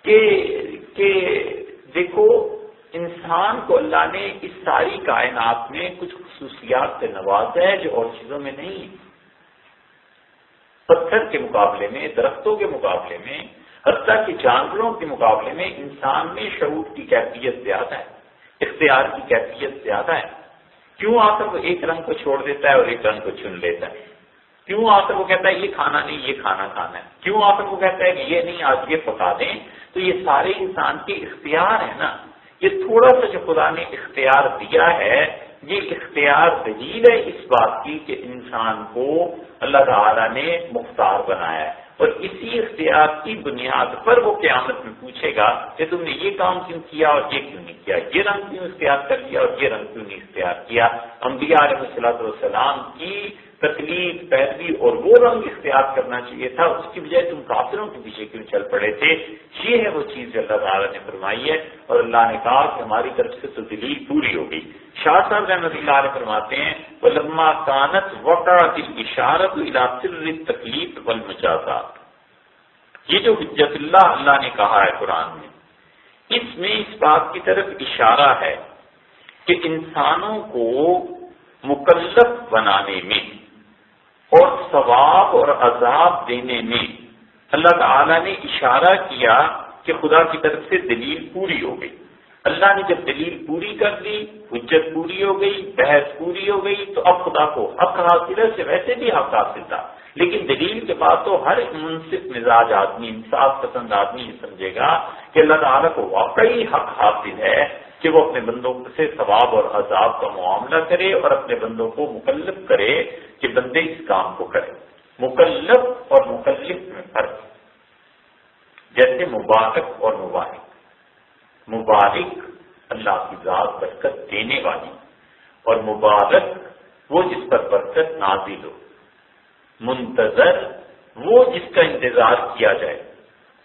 کہ دیکھو انسان کو اللہ نے اس ساری کائنات میں کچھ خصوصیات سے نوازا ہے جو اور چیزوں میں نہیں ہے. پتھر کے مقابلے میں، درختوں کے مقابلے میں، حتیٰ کہ جانوروں کے مقابلے میں انسان میں شعور کی کیفیت زیادہ ہے، اختیار کی کیفیت زیادہ ہے. کیوں آخر وہ ایک رنگ کو چھوڑ دیتا ہے اور ایک رنگ کو چن لیتا ہے؟ کیوں آخر وہ کہتا ہے یہ کھانا نہیں یہ کھانا کھانا ہے؟ کیوں آخر وہ کہتا ہے کہ یہ نہیں آج یہ پکا دیں؟ تو یہ سارے انسان کے اختیار ہے نا. یہ تھوڑا سا جو خدا نے اختیار دیا ہے، یہ اختیار دلیل ہے اس بات کی کہ انسان کو اللہ تعالیٰ نے مختار بنایا ہے، اور اسی اختیار کی بنیاد پر وہ قیامت میں پوچھے گا کہ تم نے یہ کام کیوں کیا اور یہ کیوں نہیں کیا، یہ رنگ کیوں اختیار کر لیا اور یہ رنگ کیوں نہیں اختیار کیا. انبیاء علیہ السلام کی تکلیف پیروی اور وہ رنگ اختیار کرنا چاہیے تھا، اس کی بجائے تم کافروں کے پیچھے کیوں چل پڑے تھے. یہ ہے وہ چیز جو اللہ تعالیٰ نے فرمائی ہے، اور اللہ نے کہا کہ ہماری طرف سے تو دلیل پوری ہوگی. شاہ صاحب رحمۃ اللہ علیہ فرماتے ہیں وَلَمَّا كَانَتْ وَقَعَتِ الْإِشَارَةُ إِلَى سِرِّ التَّكْلِيفِ وَالْمُجَازَاتِ، یہ جو حجت اللہ نے کہا ہے قرآن میں، اس میں اس بات کی طرف اشارہ ہے کہ انسانوں کو مکلف بنانے میں اور ثواب اور عذاب دینے میں اللہ تعالیٰ نے اشارہ کیا کہ خدا کی طرف سے دلیل پوری ہو گئی. اللہ نے جب دلیل پوری کر دی، حجت پوری ہو گئی، بحث پوری ہو گئی، تو اب خدا کو حق حاصل ہے. سے ویسے بھی حق حاصل تھا، لیکن دلیل کے بعد تو ہر منصف مزاج آدمی، انصاف پسند آدمی یہ سمجھے گا کہ اللہ تعالیٰ کو واقعی حق حاصل ہے کہ وہ اپنے بندوں سے ثواب اور عذاب کا معاملہ کرے اور اپنے بندوں کو مکلف کرے کہ بندے اس کام کو کریں. مکلف اور مکلف میں فرق، جیسے مبارک اور مبارک. مبارک اللہ کی ذات برکت دینے والی، اور مبارک وہ جس پر برکت نازل ہو. منتظر وہ جس کا انتظار کیا جائے،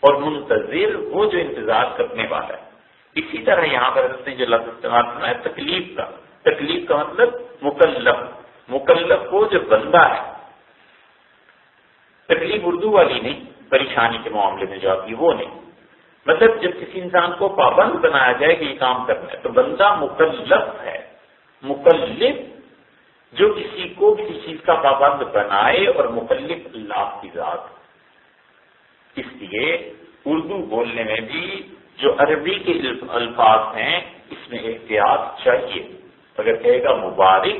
اور منتظر وہ جو انتظار کرنے والا ہے. اسی طرح یہاں پر نے جو لفظ استعمال کرنا ہے تکلیف کا مطلب مکلف وہ جو بندہ ہے. تکلیف اردو والی نہیں، پریشانی کے معاملے میں جو آتی ہے وہ نہیں. مطلب جب کسی انسان کو پابند بنایا جائے کہ یہ کام کرنا ہے تو بندہ مکلف ہے. مکلف جو کسی کو کسی چیز کا پابند بنائے، اور مکلف اللہ کی ذات. اس لیے اردو بولنے میں بھی جو عربی کے الفاظ ہیں اس میں احتیاط چاہیے. اگر کہے گا مبارک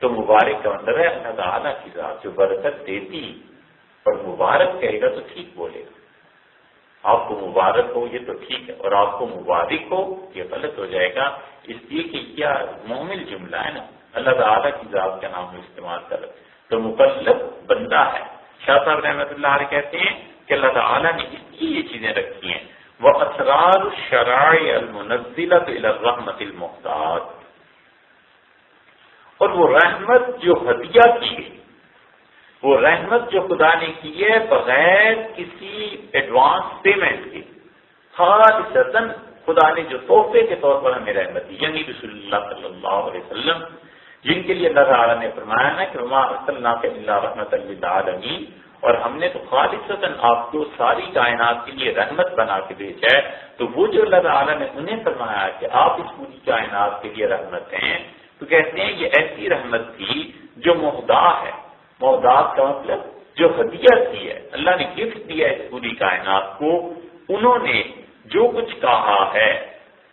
تو مبارک کا مطلب ہے اللہ تعالیٰ کی ذات جو برکت دیتی، اور مبارک کہے گا تو ٹھیک بولے گا. آپ کو مبارک ہو یہ تو ٹھیک ہے، اور آپ کو مبارک ہو یہ غلط ہو جائے گا. اس لیے کہ کیا مومل جملہ ہے نا، اللہ تعالیٰ کی ذات کا نام استعمال کر. تو مکلف بندہ ہے. شاہ صاحب رحمۃ اللہ علیہ کہتے ہیں کہ اللہ تعالیٰ نے اس لیے یہ چیزیں رکھی ہیں. وَأَسْرَارُ الشَّرَائِعِ الْمُنَزِّلَةِ إِلَى الرَّحْمَةِ الْمُحْتَاجِ، اور وہ رحمت جو ہدیہ کی گئی، وہ رحمت جو خدا نے کی ہے بغیر کسی ایڈوانس پیمنٹ کے، خالصتاً خدا نے جو تحفے کے طور پر ہمیں رحمت دی، یعنی رسول اللہ صلی اللہ علیہ وسلم، جن کے لیے اللہ تعالیٰ نے فرمایا نا کہ وَمَا أَرْسَلْنَاكَ إِلَّا رَحْمَةً لِلْعَالَمِينَ، اور ہم نے تو خالصتاً آپ کو ساری کائنات کے لیے رحمت بنا کے بھیجا ہے. تو وہ جو اللہ تعالیٰ نے انہیں فرمایا کہ آپ اس پوری کائنات کے لیے رحمت ہیں، تو کہتے ہیں یہ ایسی رحمت تھی جو مہدا ہے. مہدات کا مطلب جو ہدیہ دی ہے، اللہ نے گفٹ دیا اس پوری کائنات کو. انہوں نے جو کچھ کہا ہے،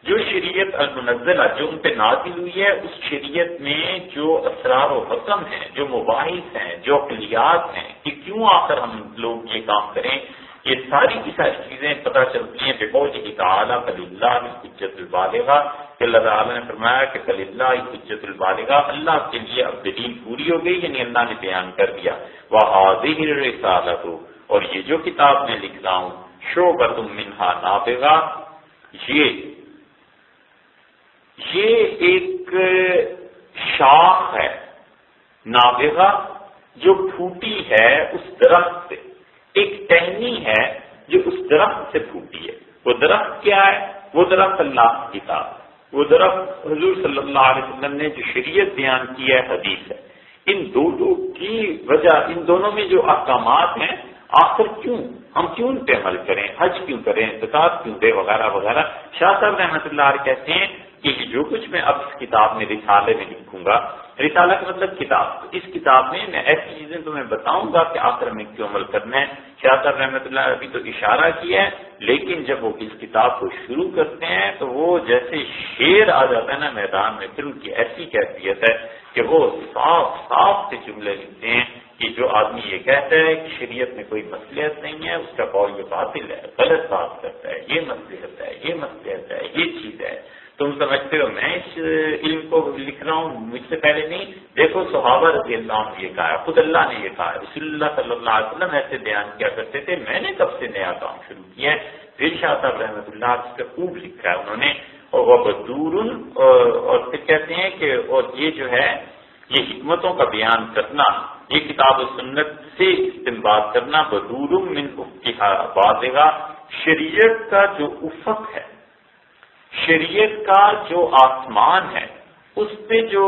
جو شریعت المنزلہ جو ان پہ نازل ہوئی ہے، اس شریعت میں جو اسرار و حکم ہیں، جو مباحث ہیں، جو عقلیات ہیں کہ کیوں آخر ہم لوگ یہ کام کریں، یہ ساری کی ساری چیزیں پتہ چلتی ہیں. بقولہ تعالیٰ فللہ الحجۃ البالغہ، کہ اللہ تعالیٰ نے فرمایا کہ فللہ الحجۃ البالغہ، اللہ کے لیے اب دلیل پوری ہو گئی، یعنی اللہ نے بیان کر دیا. وہذہ الرسالۃ، اور یہ جو کتاب میں لکھ رہا ہوں، شعبۃ منہا نابغہ، یہ ایک شاخ ہے نابغہ جو پھوٹی ہے اس درخت سے، ایک ٹہنی ہے جو اس درخت سے پھوٹی ہے. وہ درخت کیا ہے؟ وہ درخت اللہ کی کتاب، وہ درخت حضور صلی اللہ علیہ وسلم نے جو شریعت بیان کی ہے، حدیث ہے. ان دونوں کی وجہ، ان دونوں میں جو احکامات ہیں آخر کیوں ہم کیوں ان پہ عمل کریں، حج کیوں کریں، زکات کیوں دیں، وغیرہ وغیرہ. شاہ صاحب رحمۃ اللہ علیہ کہتے ہیں کہ جو کچھ میں اب اس کتاب میں رسالے میں لکھوں گا، رسالہ کا مطلب کتاب، اس کتاب میں ایسی چیزیں تمہیں بتاؤں گا کہ آخر میں کیوں عمل کرنا ہے. شاہ صاحب رحمۃ اللہ ابھی تو اشارہ کیا ہے، لیکن جب وہ اس کتاب کو شروع کرتے ہیں تو وہ جیسے شیر آ جاتا ہے نا میدان میں، پھر ان کی ایسی کیفیت ہے کہ وہ صاف صاف سے جملے لکھتے ہیں کہ جو آدمی یہ کہتا ہے کہ شریعت میں کوئی مصلحت نہیں ہے، اس کا قول یہ باطل ہے، غلط بات کرتا ہے، یہ مصلحت ہے، یہ مصلحت ہے، یہ چیز ہے. تم سمجھتے ہو میں اس علم کو لکھ رہا ہوں، مجھ سے پہلے نہیں. دیکھو صحابہ رضی اللہ عنہ نے یہ کہا، خود اللہ نے یہ کہا، رسول اللہ صلی اللہ علیہ وسلم ایسے بیان کیا کرتے تھے، میں نے کب سے نیا کام شروع کیا ہے. پھر شاہ صاحب رحمۃ اللہ اس کا خوب لکھا ہے انہوں نے. اور وہ بدور اور پھر کہتے ہیں کہ اور یہ جو ہے یہ حکمتوں کا بیان کرنا، یہ کتاب و سنت سے استنباط کرنا، بدور من افقها بازغہ، شریعت کا جو افق ہے، شریعت کا جو آسمان ہے، اس پہ جو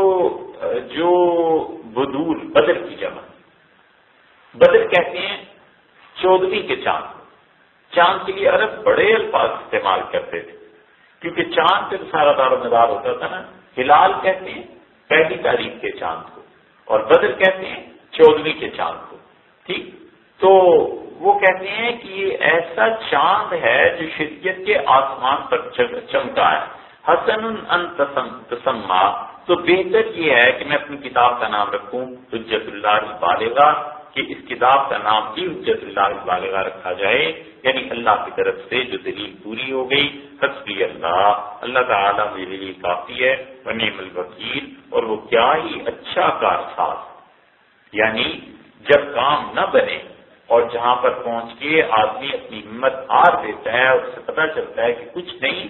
بدور، بدر کی جمع، بدر کہتے ہیں 14ویں کے چاند. چاند کے لیے عرب بڑے الفاظ استعمال کرتے تھے کیونکہ چاند پہ تو سارا دار و مدار ہوتا تھا نا. ہلال کہتے ہیں 1 تاریخ کے چاند کو، اور بدر کہتے ہیں 14ویں کے چاند کو. ٹھیک، تو وہ کہتے ہیں کہ یہ ایسا چاند ہے جو شریعت کے آسمان پر چمکا ہے. حسن ان تسمہ، تو بہتر یہ ہے کہ میں اپنی کتاب کا نام رکھوں حجت اللہ البالغہ، کہ اس کتاب کا نام بھی حجت اللہ البالغہ رکھا جائے، یعنی اللہ کی طرف سے جو دلیل پوری ہو گئی. حسبی اللہ، اللہ تعالیٰ میرے لیے کافی ہے، ونعم الوکیل، اور وہ کیا ہی اچھا کارساز. یعنی جب کام نہ بنے اور جہاں پر پہنچ کے آدمی اپنی ہمت ہار دیتا ہے، اس سے پتہ چلتا ہے کہ کچھ نہیں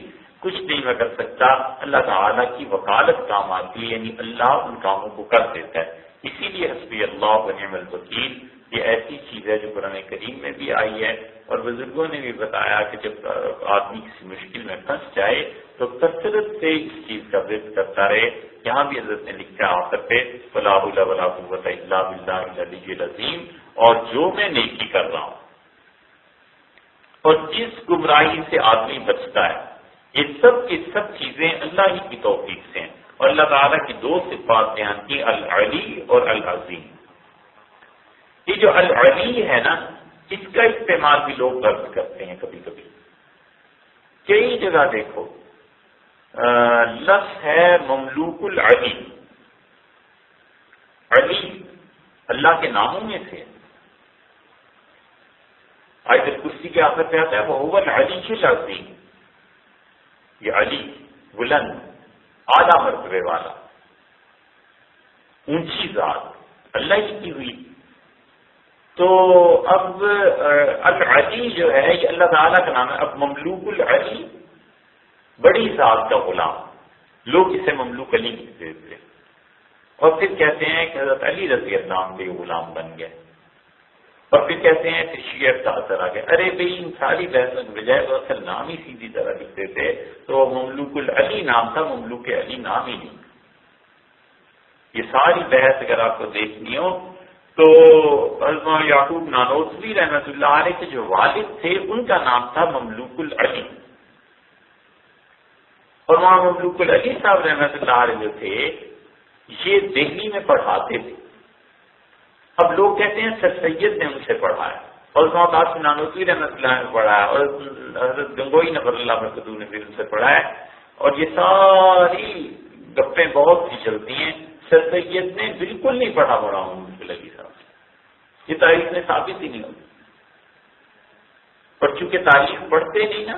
میں کر سکتا، اللہ تعالیٰ کی وکالت کام آتی ہے، یعنی اللہ ان کاموں کو کر دیتا ہے. اسی لیے حسبی اللہ ونعم الوکیل یہ ایسی چیز ہے جو قرآن کریم میں بھی آئی ہے، اور بزرگوں نے بھی بتایا کہ جب آدمی کسی مشکل میں پھنس جائے تو کثرت سے اس چیز کا ذکر کرتا رہے. یہاں بھی حضرت نے لکھا آخر پہ ولا حول ولا قوت الا باللہ العلی العظیم، اور جو میں نیکی کر رہا ہوں اور جس گمراہی سے آدمی بچتا ہے، یہ سب کی سب چیزیں اللہ ہی کی توفیق سے ہیں. اور اللہ تعالیٰ کی 2 صفات بیان کی، العلی اور العظیم. یہ جو العلی ہے نا، اس کا استعمال بھی لوگ غلط کرتے ہیں کبھی کبھی. کئی جگہ دیکھو لفظ ہے مملوک العلی، علی اللہ کے ناموں میں سے. آیت الکرسی کے آخر پہ آتا ہے وہ العلی العظیم، یہ علی بلند، اعلیٰ مرتبے والا، اونچی ذات اللہ ہی کی ہوئی. تو اب العلی جو ہے یہ اللہ تعالیٰ کا نام ہے. اب مملوک العلی بڑی ذات کا غلام، لوگ اسے مملوک علی کہتے تھے، اور پھر کہتے ہیں کہ حضرت علی رضی اللہ عنہ کے غلام بن گئے، اور پھر کہتے ہیں کہ شیعہ کا اثر آ گیا. ارے بھائی ان ساری بحثوں کے بجائے وہ اصل نام ہی سیدھی طرح لکھتے تھے، تو مملوک العلی نام تھا، مملوک علی نام ہی نہیں. یہ ساری بحث اگر آپ کو دیکھنی ہو تو حضرت یعقوب نانوتوی رحمۃ اللہ علیہ کے جو والد تھے ان کا نام تھا مملوک العلی، اور وہاں مملوک العلی صاحب رحمۃ اللہ علیہ جو تھے یہ دہلی میں پڑھاتے تھے. اب لوگ کہتے ہیں سر سید نے ان سے پڑھا ہے، اور قاسم نانوتوی رحمۃ اللہ نے پڑھا ہے، اور حضرت گنگوئی نبر اللہ برکتہ نے بھی ان سے پڑھا ہے، اور یہ ساری گپیں بہت سی چلتی ہیں. سر سید نے بالکل نہیں پڑھا مملوک العلی صاحب، یہ تاریخ میں ثابت ہی نہیں ہوتی. اور چونکہ تاریخ پڑھتے نہیں نا،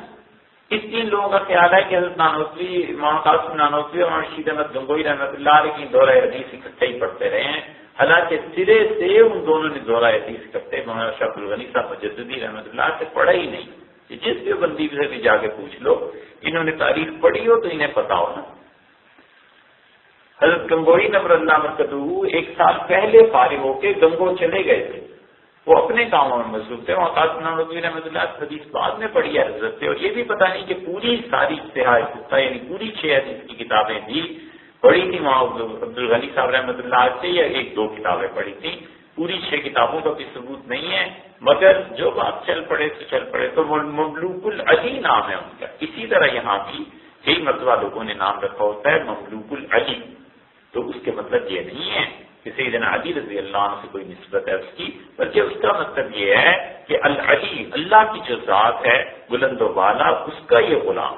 اس لیے لوگوں کا خیال ہے کہ حضرت نانوتوی، مولانا قاسم نانوتوی اور رشید احمد گنگوئی رحمۃ اللہ علیہ کی دورہ حدیث اکٹھے ہی پڑھتے رہے ہیں، حالانکہ سرے سے ان دونوں نے دورہ حدیث اکٹھے مولانا شاہ عبد الغنی صاحب مجددی رحمۃ اللہ سے پڑھا ہی نہیں. جس بھی بندی سے بھی جا کے پوچھ لو، انہوں نے تاریخ پڑھی ہو تو انہیں پتا ہو نا. حضرت گنگوئی نبر اللہ برکتہ 1 سال پہلے فارغ ہو کے گنگو چلے گئے تھے، وہ اپنے کاموں میں مصروف تھے. وہاں قاسم نانوتوی رحمۃ اللہ حدیث بعد میں پڑھی ہے حضرت سے، اور یہ بھی پتہ نہیں کہ پوری ساری اشتہار یعنی پوری 6 حدیث کی کتابیں بھی پڑھی تھی وہاں عبد الغنی صاحب رحمۃ اللہ سے، یا 1-2 کتابیں پڑھی تھیں. پوری 6 کتابوں کا بھی ثبوت نہیں ہے، مگر جو بات چل پڑے تو چل پڑے، تو مملوک العلی نام ہے ان کا۔ اسی طرح یہاں بھی کئی مرتبہ لوگوں نے نام رکھا ہوتا ہے مملوک العلی، تو اس کے مطلب یہ نہیں ہے کہ سیدنا علی رضی اللہ عنہ سے کوئی نسبت ہے اس کی، بلکہ اس کا مطلب یہ ہے کہ العلی اللہ کی جو ذات ہے بلند و بالا، اس کا یہ غلام۔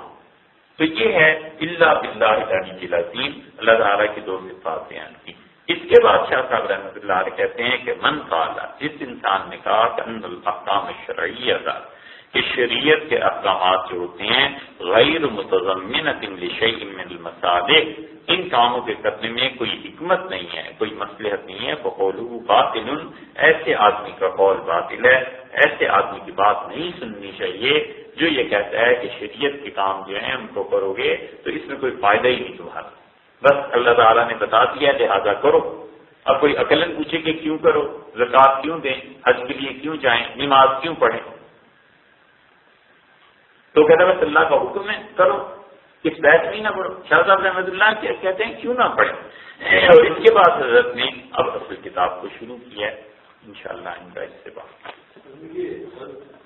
تو یہ ہے اللہ باللہ العلی العظیم، اللہ تعالیٰ کی 2 صفات بیان کی۔ اس کے بعد شاہ صاحب رحمۃ اللہ علیہ کہتے ہیں کہ من قال، جس انسان نے کہا کہ ان الاحکام الشرعیہ کہ شریعت کے احکامات جو ہوتے ہیں غیر متضمنۃ لشیء من المصالح، ان کاموں کے کرنے میں کوئی حکمت نہیں ہے، کوئی مصلحت نہیں ہے، فقولہ باطل، ایسے آدمی کا قول باطل ہے، ایسے آدمی کی بات نہیں سننی چاہیے جو یہ کہتا ہے کہ شریعت کے کام جو ہیں ان کو کرو گے تو اس میں کوئی فائدہ ہی نہیں تمہارا، بس اللہ تعالیٰ نے بتا دیا لہذا کرو۔ اب کوئی عقلاً پوچھے کہ کیوں کرو، زکوٰۃ کیوں دیں، حج کے لیے کیوں جائیں، نماز کیوں پڑھیں، تو کہتا ہے بس اللہ کا حکم ہے کرو، اس بحث میں نہ پڑھو۔ شاہ صاحب رحمۃ اللہ کہتے ہیں کیوں نہ پڑھیں، اور اس کے بعد حضرت نے اب اصل کتاب کو شروع کیا ہے، انشاءاللہ ان کا اس سے بات